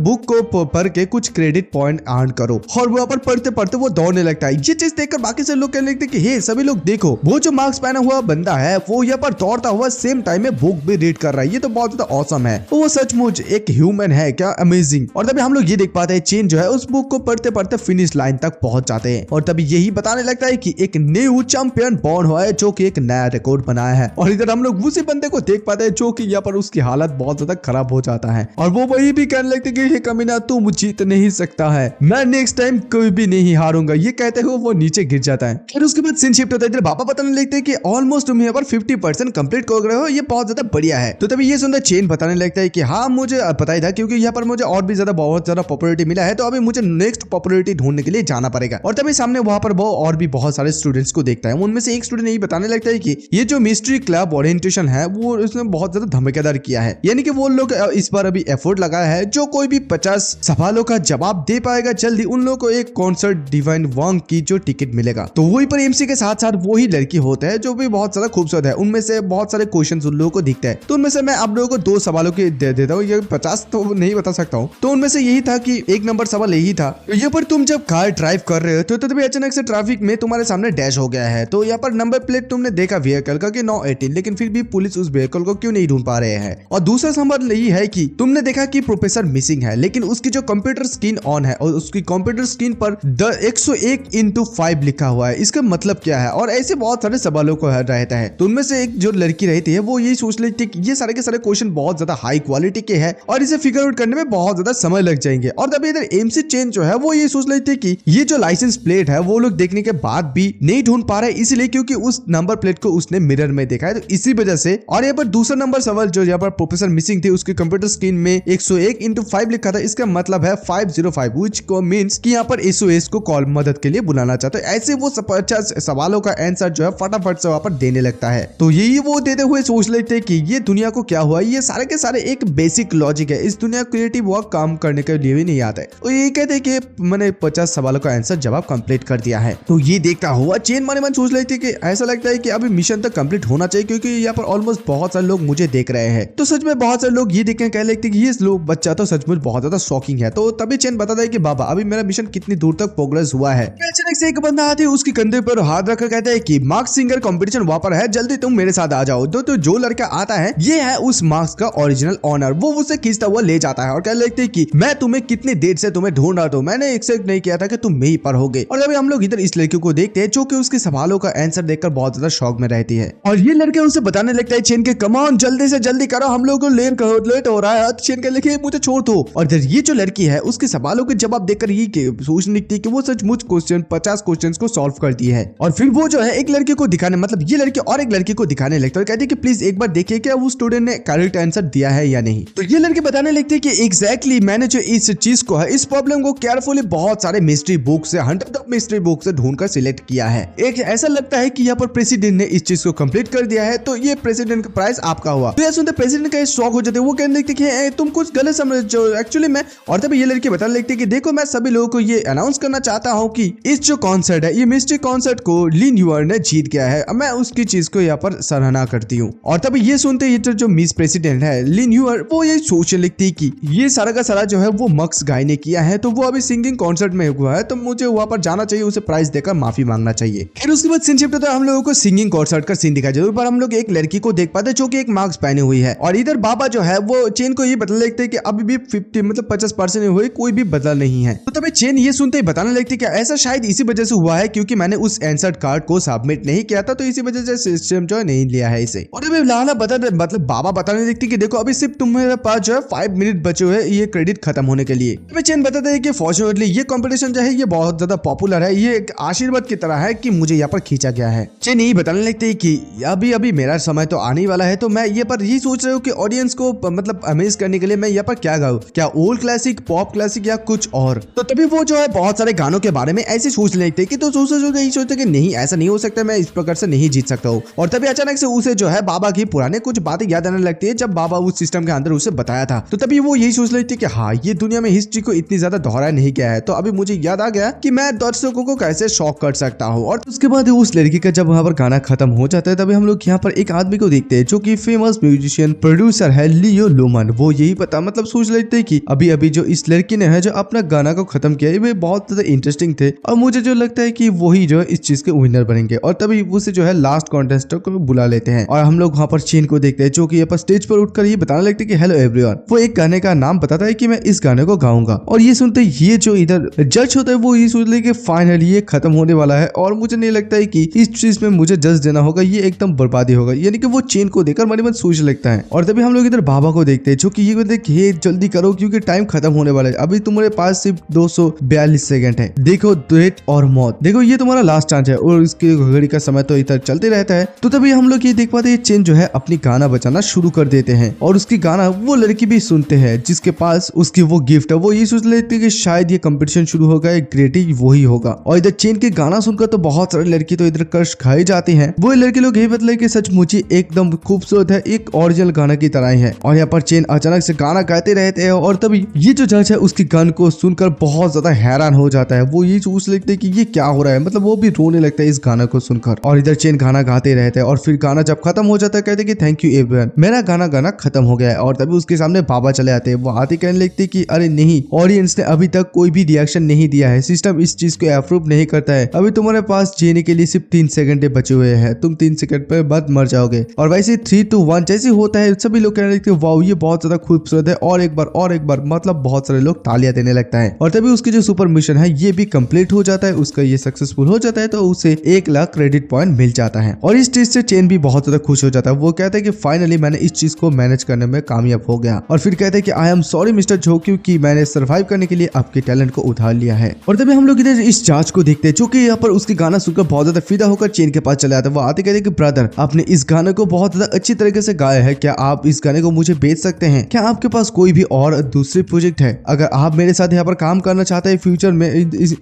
बुक को पढ़ के कुछ क्रेडिट पॉइंट अर्न करो। और वो यहाँ पर पढ़ते पढ़ते वो दौड़ने लगता है। ये चीज देखकर बाकी से लोग कहने लगते कि हे सभी लोग देखो, वो जो मार्क्स पहना हुआ बंदा है वो यहाँ पर दौड़ता हुआ सेम टाइम में बुक भी रीड कर रहा है। ये तो बहुत ज्यादा ऑसम है, वो सचमुच एक ह्यूमन है क्या, अमेजिंग। और तभी हम लोग ये देख पाते हैं चेन जो है उस बुक को पढ़ते पढ़ते फिनिश लाइन तक पहुंच जाते हैं और तभी यही बताने लगता है कि एक न्यू चैंपियन बॉर्न हुआ है जो कि एक नया रिकॉर्ड बनाया है। और इधर हम लोग उसी बंदे को देख पाते हैं जो कि यहाँ पर उसकी हालत बहुत ज्यादा खराब हो जाता है और वो वही भी कहने लगते कि हे कमीना, तुम जीत नहीं सकता है, मैं नेक्स्ट टाइम कोई भी नहीं हारूंगा। ये कहते हुए वो नीचे गिर जाता है। फिर उसके बाद सीन शिफ्ट होता है। इधर पापा बताने लगते हैं कि ऑलमोस्ट तुम यहाँ पर 50% कंप्लीट कर रहे हो, ये बहुत ज्यादा बढ़िया है। तो तभी ये सुनकर चेन बताने लगता है कि हाँ मुझे पता ही था, क्योंकि यहाँ पर मुझे और भी ज्यादा बहुत ज्यादा पॉपुलैरिटी मिला है, तो अभी मुझे नेक्स्ट पॉपुलैरिटी ढूंढने के लिए जाना पड़ेगा। और तभी सामने वहां पर वो और भी बहुत सारे स्टूडेंट्स को देखता है। उनमें से एक स्टूडेंट यही बताने लगता है कि ये जो मिस्ट्री क्लब ओरिएंटेशन है वो उसने बहुत ज्यादा धमाकेदार किया है, यानी कि वो लोग इस बार अभी एफर्ट लगाया है। जो कोई भी 50 सवालों का जवाब दे पाएगा जल्दी, उन लोगों को एक कॉन्सर्ट डिवाइन वांग की जो टिकट मिलेगा। तो वही पर एमसी के साथ साथ वही लड़की होता है जो भी बहुत ज्यादा खूबसूरत है। उनमें से बहुत सारे क्वेश्चंस उन लोगों को दिखते हैं, तो उनमें से मैं आप लोगों को 2 सवालों के दे देता हूँ। ये 50 तो नहीं बता सकता हूँ। तो उनमें से यही था कि 1 नंबर सवाल यही था, यहाँ पर तुम जब कार ड्राइव कर रहे हो तो तभी अचानक से ट्रैफिक में तुम्हारे सामने डैश हो गया है, तो यहाँ पर नंबर प्लेट तुमने देखा व्हीकल का कि 918, लेकिन फिर भी पुलिस उस व्हीकल को क्यों नहीं ढूंढ पा रहे हैं। और दूसरा सवाल यही है कि तुमने देखा कि प्रोफेसर मिसिंग है, लेकिन उसकी जो कंप्यूटर स्क्रीन ऑन है और उसकी कंप्यूटर स्क्रीन पर 101/5 लिखा हुआ है, इसका मतलब क्या है। और ऐसे बहुत सारे सवालों को रहता है। तो उनमें से एक जो लड़की रहती है वो यही सोच लेती है कि ये सारे के सारे क्वेश्चन बहुत ज्यादा हाई क्वालिटी के हैं और इसे फिगर आउट करने में बहुत ज्यादा समय लग जाएंगे। और तभी इधर एमसी चेन जो है वो ये सोच लेती है कि ये जो लाइसेंस प्लेट है वो लोग देखने के बाद भी नहीं ढूंढ पा रहे, इसलिए क्योंकि उस नंबर प्लेट को उसने मिरर में देखा है, तो इसी वजह से। और यहाँ पर दूसरा नंबर सवाल जो यहाँ पर प्रोफेसर मिसिंग थे उसकी कंप्यूटर स्क्रीन में 101/5 लिखा था, इसका मतलब है 505, व्हिच को मींस कि यहाँ पर एसओएस को कॉल मदद के लिए बुलाना चाहते हैं। ऐसे वो 50 सवालों का आंसर जो है फटाफट से वहां पर देने लगता है। तो यही वो देते हुए सोच लेते हैं कि ये दुनिया को क्या हुआ, ये सारे के सारे एक बेसिक लॉजिक है, इस दुनिया क्रिएटिव वर्क काम करने के लिए भी नहीं आता है। और ये कहते हैं कि मैंने 50 सवालों का आंसर जवाब कंप्लीट कर दिया है। तो ये देखता हुआ चेन मन मन सोच लेती है कि ऐसा लगता है कि अभी मिशन तक कंप्लीट होना चाहिए, क्योंकि यहाँ पर ऑलमोस्ट बहुत सारे लोग मुझे देख रहे हैं। तो सच में बहुत सारे लोग ये देख के कह लगते हैं कि ये लोग बच्चा तो सचमुच बहुत ज्यादा शॉकिंग है। तो तभी चेन बताता है कि बाबा अभी मेरा मिशन कितनी दूर तक प्रोग्रेस हुआ है। अचानक से एक बंदा आते उसके कंधे पर हाथ रखकर कहता है कि मार्क्स सिंगर कंपटीशन वहां पर है, जल्दी तुम मेरे साथ आ जाओ। तो जो लड़का आता है ये है उस मार्क्स का ओरिजिनल ऑनर। वो उसे खींचता हुआ ले जाता है और कहने लगते हैं कि मैं तुम्हें कितनी देर से तुम्हें ढूंढ रहा था, मैंने एक्सपेक्ट नहीं किया था कि तुम यहीं पर होगे। और अभी हम लोग इधर इस लड़की को देखते हैं जो कि उसके सवालों का आंसर देखकर बहुत ज्यादा शौक में रहती है। और ये लड़का उसे बताने लगता है चेन के कम ऑन जल्दी से जल्दी करो, हम लोग को लेट हो रहा है। चेन के लिखे मुझे छोड़ दो। और इधर ये जो लड़की है उसके सवालों के जवाब देखकर ये सोच निकलती है कि वो सचमुच 50 क्वेश्चन को सॉल्व करती है। और फिर वो जो है एक लड़के को दिखाने, मतलब ये लड़की और एक लड़की को दिखाने लगता है, कहती है कि प्लीज एक बार देखिए क्या वो स्टूडेंट ने करेक्ट आंसर दिया है या नहीं। तो ये लड़के बताने लगते हैं कि एग्जैक्टली मैंने जो इस चीज को है, इस प्रॉब्लम को केयरफुली बहुत सारे मिस्ट्री बुक से, हंड्रेड ऑफ मिस्ट्री बुक से ढूंढकर सिलेक्ट किया है। एक ऐसा लगता है कि यहाँ पर प्रेसिडेंट ने इस चीज को कंप्लीट कर दिया है, तो ये प्रेसिडेंट का प्राइज आपका हुआ। तो यह सुनते प्रेसिडेंट का शौक हो जाते हैं। वो कहने लगते कि तुम कुछ गलत समझ एक्चुअली मैं। और तभी ये लड़की बताने लगती है कि देखो मैं सभी लोगों को ये अनाउंस करना चाहता हूँ कि इस जो कॉन्सर्ट है, ये मिस्ट्री कॉन्सर्ट को लिन यूअर ने जीत गया है। मैं उसकी चीज को यहाँ पर सराहना करती हूँ। और तभी ये सुनते ही जो मिस प्रेसिडेंट है लिन यूअर, वो ये सोचने लगती है कि ये सारा का सारा जो है वो मक्स गाय ने किया है, तो वो अभी सिंगिंग कॉन्सर्ट में हुआ है, तो मुझे वहां पर जाना चाहिए, उसे प्राइज देकर माफी मांगना चाहिए। फिर उसके बाद सीन शिफ्ट होता है, हम लोगों को सिंगिंग कॉन्सर्ट का सीन दिखाया जाता है। हम लोग एक लड़की को देख पाते जो कि एक मास्क पहने हुई है। और इधर बाबा जो है वो चेन को ये बताने लगते हैं कि अभी भी 50 मतलब 50% हुए, कोई भी बदला नहीं है। तो तभी चेन ये सुनते ही बताने लगती है कि ऐसा शायद इसी वजह से हुआ है क्योंकि मैंने उस आंसर कार्ड को सबमिट नहीं किया था, तो इसी वजह से सिस्टम जो है नहीं लिया है इसे। और अभी लाला मतलब बाबा बताने देखती कि देखो अभी सिर्फ तुम्हारे पास जो है 5 मिनट बचे हुए ये क्रेडिट खत्म होने के लिए। अभी चेन बताता है कि फॉर्चुनेटली ये कंपटीशन जो है ये बहुत ज्यादा पॉपुलर है, ये एक आशीर्वाद की तरह है कि मुझे यहाँ पर खींचा गया है। चेन यही बताने लगते है कि अभी मेरा समय तो आने वाला है, तो मैं ये पर यही सोच रहा हूँ कि ऑडियंस को मतलब अमेज करने के लिए मैं यहाँ पर क्या गाऊं, क्या ओल्ड क्लासिक, पॉप क्लासिक या कुछ और। तो तभी वो जो है बहुत सारे गानों के बारे में ऐसे सोच लेते कि तो सोचते कि नहीं ऐसा नहीं हो सकता, मैं इस प्रकार से नहीं जीत सकता हूँ। और तभी अचानक से उसे जो है बाबा की पुराने कुछ बातें याद आने लगती है, जब बाबा उस सिस्टम के अंदर उसे बताया था। तो तभी वो यही सोच लेती कि हाँ ये दुनिया में हिस्ट्री को इतनी ज्यादा दोहराया नहीं गया है, तो अभी मुझे याद आ गया कि मैं दर्शकों को कैसे शॉक कर सकता हूँ। और उसके बाद उस लड़की का जब वहां पर गाना खत्म हो जाता है, तभी हम लोग यहाँ पर एक आदमी को देखते हैं जो कि फेमस म्यूजिशियन प्रोड्यूसर है लियो लुमन। वो यही पता मतलब सोच लेते हैं कि अभी जो इस लड़की ने है जो अपना गाना को खत्म किया, वे बहुत ज्यादा इंटरेस्टिंग थे और मुझे जो लगता है कि वही जो है इस चीज के विनर बनेंगे। और तभी उसे जो है लास्ट कॉन्टेस्टेंट को बुला लेते हैं और हम लोग वहाँ पर चेन को देखते हैं जो कि यहाँ पर स्टेज पर उठकर ये बताने लगते कि हेलो एवरीवन। वो एक गाने का नाम बताता है कि मैं इस गाने को गाऊंगा और ये सुनते ये जो इधर जज होता है वो ये सोच ले कि फाइनली ये खत्म होने वाला है और मुझे नहीं लगता है कि इस चीज में मुझे जज देना होगा, ये एकदम बर्बादी होगा। यानी कि वो चेन को देखकर मन सोच लगता है। और तभी हम लोग इधर बाबा को देखते हैं जो कि ये कहते हैं कि जल्दी करो क्योंकि टाइम खत्म होने वाला है, अभी तुम्हारे पास सिर्फ 242 सेकंड है, देखो डेट और मौत, देखो ये तुम्हारा लास्ट चांस है। और इसके घड़ी का समय तो इधर चलते रहता है। तो तभी हम लोग ये देख पाते हैं चेन जो है अपनी गाना बजाना शुरू कर देते हैं और उसकी गाना वो लड़की भी सुनते हैं जिसके पास उसकी वो गिफ्ट है। वो ये सोच लेते हैं कि शायद ये कंपटीशन शुरू होगा, एक ग्रेटी वही होगा। और इधर चेन के गाना सुनकर तो बहुत सारे लड़की तो इधर क्रश खाई जाती हैं। वो लड़के लोग यही बतले कि सच मुझे एकदम खूबसूरत है, एक ओरिजिनल गाना की तरह ही है। और यहाँ पर चेन अचानक से गाना गाते रहते हैं और तभी ये जो जज है उसकी गान को सुनकर बहुत ज्यादा हैरान हो जाता है। वो ये सोच लेते हैं कि ये क्या हो रहा है, मतलब वो भी रोने लगता है इस गाना को सुनकर। और इधर चेन गाना गाते रहते हैं और फिर गाना जब खत्म हो जाता है कहते कि थैंक यू एवरीवन, मेरा गाना खत्म हो गया है। और तभी उसके सामने बाबा चले आते हैं। वो आते कहने लगते कि अरे नहीं, ऑडियंस ने अभी तक कोई भी रिएक्शन नहीं दिया है, सिस्टम इस चीज को अप्रूव नहीं करता है, अभी तुम्हारे पास जीने के लिए सिर्फ 3 सेकंड बचे हुए हैं, तुम 3 सेकंड पे बाद मर जाओगे। और वैसे 3, 2, 1 जैसे होता है सभी लोग कहने लगते हैं वाओ ये बहुत ज्यादा खूबसूरत है, और एक बार मतलब बहुत सारे लोग तालियां देने लगता है। और तभी उसकी जो सुपर मिशन है ये भी कंप्लीट हो जाता है, उसका ये सक्सेसफुल हो जाता है, तो उसे 1 लाख क्रेडिट पॉइंट मिल जाता है। और इस चीज से चेन भी बहुत ज्यादा खुश हो जाता है। वो कहता है कि फाइनली मैंने इस चीज को मैनेज करने में कामयाब हो गया। और फिर कहते हैं कि आई एम सॉरी मिस्टर जो, क्योंकि मैंने सर्वाइव करने के लिए आपके टैलेंट को उधार लिया है। और तभी हम लोग इधर इस जांच को देखते हैं जो कि यहाँ पर उसकी गाना सुनकर बहुत ज्यादा फिदा होकर चेन के पास चले आते हैं। वो आते कहते हैं कि ब्रदर आपने इस गाने को बहुत ज्यादा अच्छी तरीके से गाया है, क्या आप इस गाने को मुझे बेच सकते हैं? क्या आपके पास कोई भी और दूसरी प्रोजेक्ट है? अगर आप मेरे साथ यहाँ पर काम करना चाहते हैं फ्यूचर में इस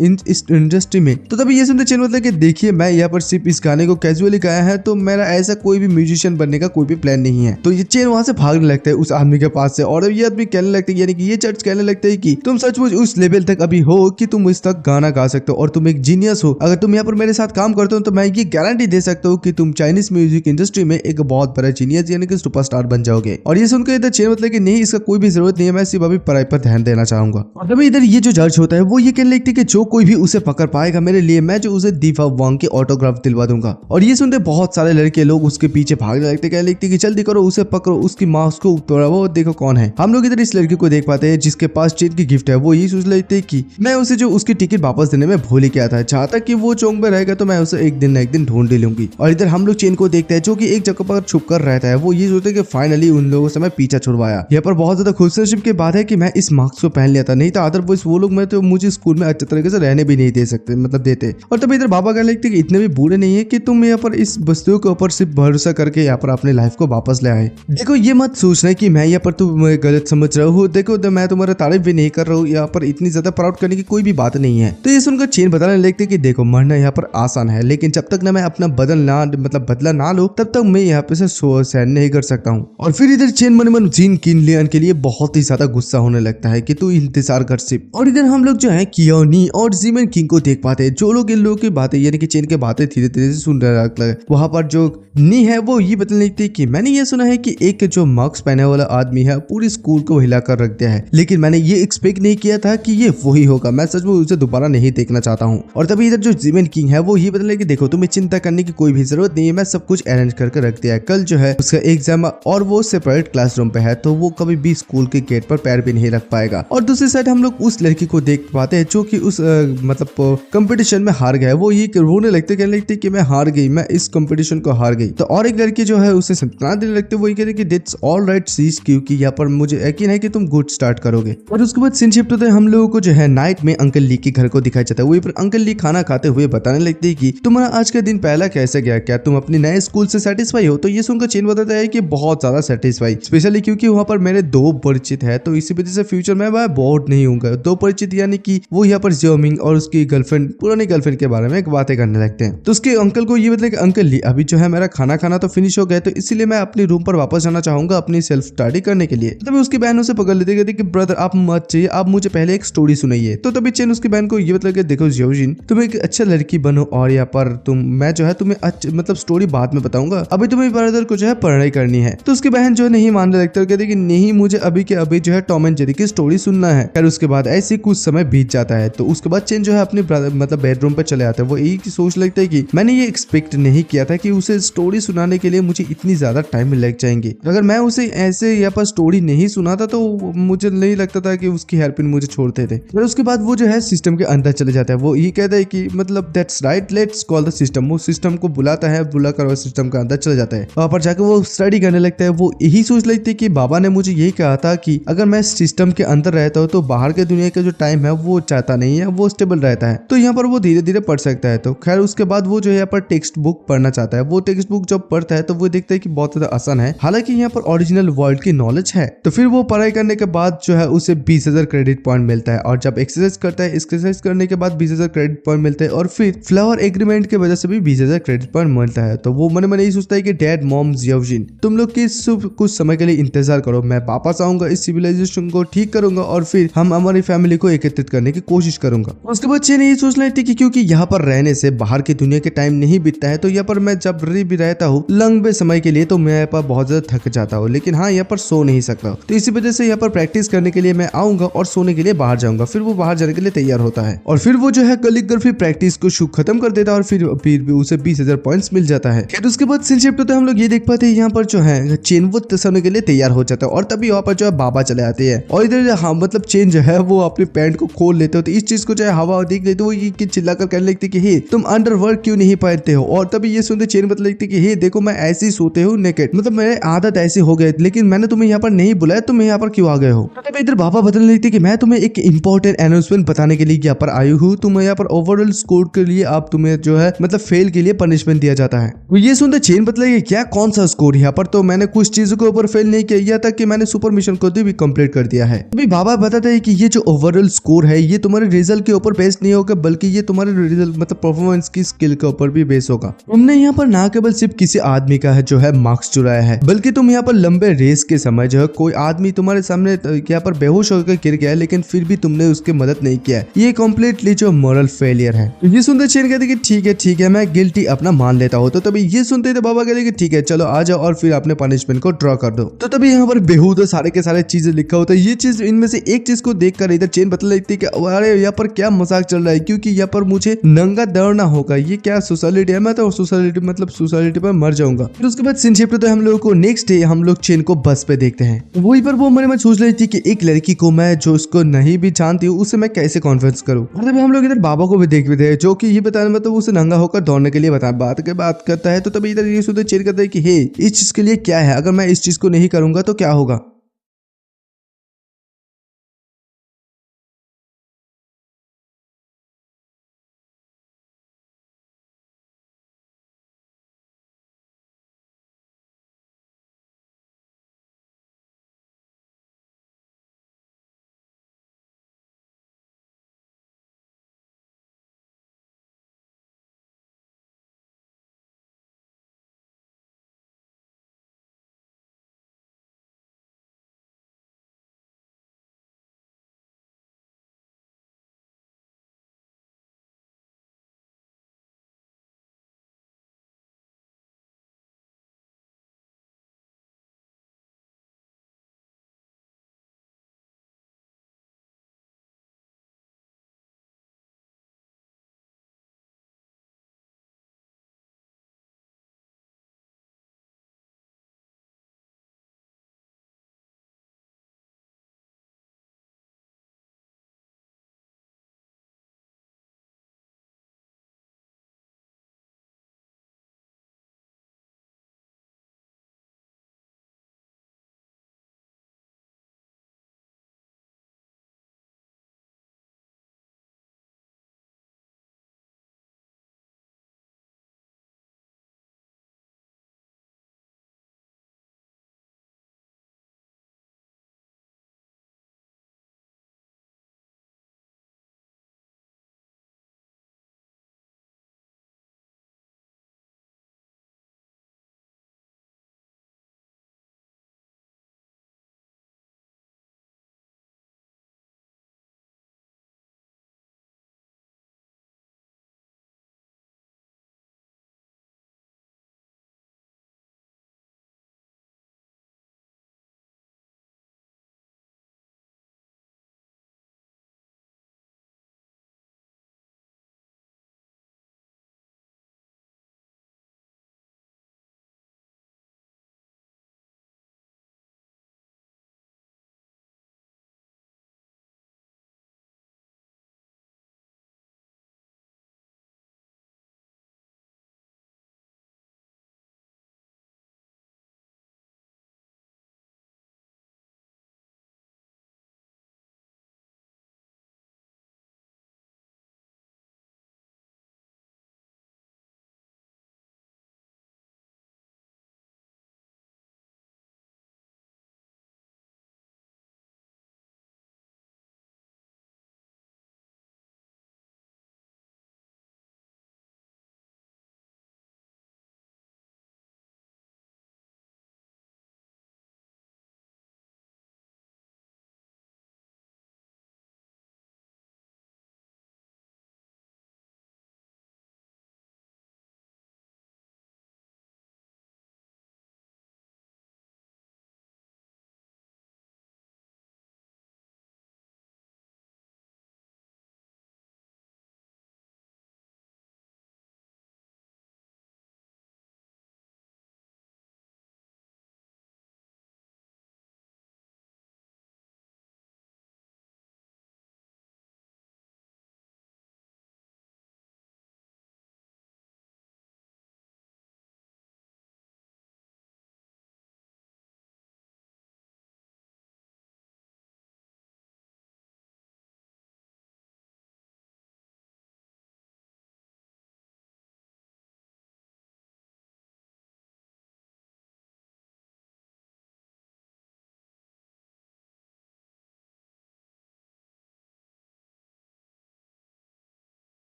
इंडस्ट्री में। तो तभी ये सुनते चेन मतलब कि देखिए मैं यहाँ पर सिर्फ इस गाने को कैजुअली गाया है, तो मेरा ऐसा कोई भी म्यूजिशियन बनने का कोई भी प्लान नहीं है। तो ये चेन वहां से भागने लगता है उस आदमी के पास से। और ये आदमी कहने लगता है, यानी कि ये चर्च कहने लगता है कि तुम सचमुच उस लेवल तक अभी हो कि तुम इस तक गाना गा सकते हो और तुम एक जीनियस हो। अगर तुम यहाँ पर मेरे साथ काम करते हो तो मैं ये गारंटी दे सकता हूँ कि तुम चाइनीज म्यूजिक इंडस्ट्री में एक बहुत बड़ा जीनियस यानी कि सुपरस्टार बन जाओगे। और ये सुनकर इधर चेन मतलब कि नहीं इसका कोई भी जरूरत नहीं है, मैं सिर्फ अभी पढ़ाई पर ध्यान देना चाहूंगा। और तभी इधर ये जो जज होता है वो ये कहने लगती है कि जो कोई भी उसे पकड़ पाएगा मेरे लिए, मैं जो उसे दीपा वांग की ऑटोग्राफ दिलवा दूंगा। और ये सुनते बहुत सारे लड़के लोग उसके पीछे भागने लगते, कहने लगते कि जल्दी करो उसे पकड़ो, उसकी मास्क को उतारो, देखो कौन है। हम लोग इधर इस लड़की को देख पाते हैं जिसके पास चेन की गिफ्ट है। वो ये सोच लेते कि मैं उसे जो उसकी टिकट वापस देने में भूल ही गया था, जहाँ तक कि वो चौक में रहेगा तो मैं उसे एक दिन न एक दिन ढूंढ ही लूंगी। और इधर हम लोग चेन को देखते हैं जो कि एक जगह पर छुप कर रहता है। वो ये सोचते कि फाइनली उन लोगों से मैं पीछा छुड़वाया। यहाँ पर बहुत ज्यादा खुशनसीब की बात है कि मैं इस मास्क को पहन लिया था, नहीं तो अदरवाइज वो लोग मैं तो मुझे स्कूल में अच्छे तरीके से रहने भी नहीं दे सकते, मतलब देते। और तभी इधर बाबा कहने लगते कि इतने भी बूढ़े नहीं है कि तुम यहाँ पर इस वस्तुओं के ऊपर सिर्फ भरोसा करके यहाँ पर अपने लाइफ को वापस ले आए। देखो ये मत सोचना कि मैं यहाँ पर तुम गलत समझ रहा हूँ, देखो मैं तुम्हारा तारीफ भी नहीं कर रहा हूँ, यहाँ पर इतनी ज्यादा प्राउड करने की कोई भी बात नहीं है। तो ये सुनकर चेन बताने लगते कि देखो मरना यहाँ पर आसान है, लेकिन जब तक ना मैं अपना बदला ना लो तब तक मैं यहाँ पे से सहन नहीं कर सकता हूँ। और फिर इधर चेन मन मन जीन किन लियन के लिए बहुत ही ज्यादा गुस्सा होने लगता है कि तू इंतजार कर सिर्फ। और इधर हम लोग जो है कियोनी और जीमन किंग को देख पाते हैं जो लोग इन लोगों की बातें यानी कि चेन के बातें धीरे धीरे से सुन रहे लगता है। वहां पर जो नी है वो ये बताने लगती है कि मैंने ये सुना है कि एक जो मास्क पहने वाला आदमी है पूरी स्कूल को हिला कर रख दिया है, लेकिन मैंने ये एक्सपेक्ट नहीं किया था कि ये वही होगा। मैं सच में उसे दोबारा नहीं देखना चाहता हूँ। और तभी इधर जो जीमन किंग है वो ये बताने लगी देखो तुम्हें चिंता करने की कोई भी जरूरत नहीं है, मैं सब कुछ अरेंज करके रख दिया है। कल जो है उसका एग्जाम और वो सेपरेट क्लासरूम पे है, तो वो कभी भी स्कूल के गेट पर पैर भी नहीं रख पाएगा। और दूसरी साइड हम लोग उस लड़की को देख पाते हैं जो कि उस मतलब कंपटीशन में हार गया है। वो ये रोने रोने लगते, कहने लगते कि मैं हार गई, मैं इस कंपटीशन को हार गई। तो और एक लड़की जो है उसे सांत्वना देने लगते, वही कहते कि दैट्स ऑल राइट सीज, क्योंकि यहाँ पर मुझे यकीन है कि तुम गुड स्टार्ट करोगे। और उसके बाद सीन शिफ्ट होता है, हम लोगों को जो है नाइट में अंकल ली के घर को दिखाया जाता है। वहीं पर अंकल ली खाना खाते हुए बताने लगते हैं कि तुम्हारा आज का दिन पहला कैसे गया, क्या तुम अपने नए स्कूल से सेटिस्फाई हो। तो ये सुनकर चेन बताता है कि बहुत ज्यादा सेटिस्फाई, स्पेशली क्योंकि वहाँ पर मेरे 2 परिचित है, तो इसी वजह से फ्यूचर में मैं बोर्ड नहीं हूँ। 2 परिचित यानी कि वो यहाँ पर जियोमिंग और उसकी गर्लफ्रेंड, पुरानी गर्लफ्रेंड के बारे में बातें करने लगते हैं। तो उसके अंकल को ये बताया कि अंकल ली अभी जो है मेरा खाना खाना तो फिनिश हो गया, तो इसीलिए मैं अपने रूम पर वापस जाना चाहूंगा अपनी सेल्फ स्टडी करने के लिए। तभी उसकी बहन उसे पकड़ लेती है कि ब्रदर आप मत चाहिए, आप मुझे पहले एक स्टोरी सुनाइए। तो तभी चेन उसकी बहन को ये बता कि देखो जियोजिन, तुम एक अच्छा लड़की बनो और यहाँ पर मैं जो है तुम्हें मतलब स्टोरी बाद में बताऊंगा, अभी तुम्हें ब्रदर को जो है पढ़ाई करनी है। तो उसकी बहन जो है नहीं मानने लगती और कहती कि नहीं, मुझे अभी के अभी जो है टॉम एंड जेरी की स्टोरी सुनना है। फिर उसके बाद ऐसे कुछ समय बीत जाता है। तो उसके बाद चेन जो है अपने मतलब बेडरूम पर चले आता है। वो एक ही सोच लगता है कि मैंने ये एक्सपेक्ट नहीं किया था कि उसे स्टोरी सुनाने के लिए मुझे इतनी ज्यादा टाइम लग जाएंगे। अगर मैं उसे ऐसे यहाँ पर स्टोरी नहीं सुनाता तो मुझे नहीं लगता था कि उसकी हेल्प मुझे छोड़ते थे। फिर उसके बाद वो जो है सिस्टम के अंदर चले जाता है। वो ये कहता है कि मतलब that's right, let's call the system. वो सिस्टम को बुलाता है, बुलाकर वो सिस्टम के अंदर चले जाता है। वहां पर जाकर वो स्टडी करने लगता है। वो यही सोच लगती है कि बाबा ने मुझे यही कहा था कि अगर मैं सिस्टम के अंदर रहता हूँ तो बाहर के दुनिया का जो टाइम है वो चाहता नहीं है, वो स्टेबल रहता है, तो यहाँ पर वो धीरे धीरे पढ़ सकता है। तो खैर उसके बाद वो जो है यहाँ पर टेक्स्ट बुक पढ़ना चाहता है। वो टेक्स्ट बुक जब पढ़ता है तो वो देखता है कि बहुत ज्यादा आसान है, हालांकि यहाँ पर ओरिजिनल वर्ल्ड की नॉलेज है। तो फिर वो पढ़ाई करने के बाद जो है उसे 20,000 क्रेडिट पॉइंट मिलता है। और जब एक्सरसाइज करता है, एक्सरसाइज करने के बाद 20,000 क्रेडिट पॉइंट मिलते हैं। और फिर फ्लावर एग्रीमेंट की वजह से भी 20,000 क्रेडिट पॉइंट मिलता है। तो वो मन में यही सोचता है कि डैड मॉम जियोजिन, तुम लोग की कुछ समय के लिए इंतजार करो, मैं वापस आऊंगा, इस सिविलाइजेशन को ठीक करूंगा और फिर हम हमारी फैमिली को एकत्रित करने की कोशिश करूंगा। उसके बाद चेन यही सोच लेती कि क्योंकि यहाँ पर रहने से बाहर की दुनिया के टाइम नहीं बीतता है, तो यहाँ पर मैं जब भी रहता हूँ लंबे समय के लिए तो मैं यहाँ पर बहुत ज्यादा थक जाता हूँ, लेकिन हाँ यहाँ पर सो नहीं सकता। तो इसी वजह से यहाँ पर प्रैक्टिस करने के लिए मैं आऊंगा और सोने के लिए बाहर जाऊंगा। फिर वो बाहर जाने के लिए तैयार होता है और फिर वो जो है कैलीग्राफी प्रैक्टिस को खत्म कर देता है और फिर भी उसे 20,000 पॉइंट्स मिल जाता है। फिर उसके बाद सीन शिफ्ट होता है, हम लोग ये देख पाते हैं यहाँ पर जो है चेन वो सोने के लिए तैयार हो जाता है। और तभी वहाँ पर जो है बाबा चले आते हैं और इधर हाँ मतलब चेन जो है वो अपने पैंट को खोल लेते हो। तो इस चीज को जो है हवा देख लेते वो ये चिल्लाकर कहने लगती कि हे तुम अंडरवर्ल्ड क्यों नहीं पहनते हो। और तभी ये सुनते चेन बता लगती कि हे देखो मैं ऐसे ही सोते हूँ नेकेड, मतलब मेरी आदत ऐसी हो गई, लेकिन मैंने तुम्हें यहाँ पर नहीं बुलाया, तुम यहाँ पर क्यों आ गए हो। तभी इधर बाबा बताने लगते कि मैं तुम्हें एक इंपॉर्टेंट अनाउंसमेंट बताने के लिए यहाँ पर आई हूँ। तुम यहाँ पर ओवरऑल स्कोर के लिए आप तुम्हें जो है मतलब फेल के लिए पनिशमेंट दिया जाता है। ये सुनते चेन बतलाइए क्या कौन सा स्कोर, यहाँ पर तो मैंने कुछ चीजों के ऊपर फेल नहीं किया, यहाँ तक कि मैंने सुपर मिशन को भी कंप्लीट कर दिया है। अभी बाबा बताते हैं कि ये जो ओवरऑल स्कोर है ये तुम्हारे रिजल्ट के ऊपर बेस्ड नहीं होगा, बल्कि ये तुम्हारे रिजल्ट मतलब परफॉर्मेंस की स्किल के ऊपर भी बेस होगा। तुमने यहाँ पर ना केवल सिर्फ किसी आदमी का है जो है मार्क्स चुराया है, बल्कि तुम यहाँ पर लंबे रेस के समय जो है कोई आदमी तुम्हारे सामने यहाँ पर बेहोश होकर गिर गया है, लेकिन फिर भी तुमने उसकी मदद नहीं किया। ये कम्प्लीटली जो मॉरल फेलियर है। तो ये सुनते चेन कहते कि ठीक है मैं गिल्टी अपना मान लेता हूँ। तो तभी ये सुनते थे बाबा कहते कि ठीक है चलो आ जाओ और फिर अपने पनिशमेंट को ड्रॉ कर दो। तो तभी यहाँ पर बेहूदा सारे के सारे चीजें लिखा होता है। ये चीज इनमें से एक चीज को देखकर इधर चेन बता लगती है कि अरे यहाँ पर क्या मजाक चल रहा है, क्योंकि यहाँ पर मुझे नंगा दौड़ना होगा, ये क्या सोसाइटी है, मैं तो सोसाइटी पर मर जाऊंगा। फिर उसके बाद सीन शिफ्ट होता है, हम लोगों को नेक्स्ट डे हम लोग चेन को बस पे देखते हैं। वहीं पर वो मन में सोच रही थी कि एक लड़की को मैं जो उसको नहीं भी जानती हूँ उसे मैं कैसे कॉन्फ्रेंस करूँ। मतलब हम लोग इधर बाबा को भी देख रहे हैं जो कि ये बताने मतलब उसे नंगा होकर दौड़ने के लिए बात करता है। तो तभी इधर ये सुनते चेन करता है कि हे इस चीज के लिए क्या है, अगर मैं इस चीज को नहीं करूंगा तो क्या होगा।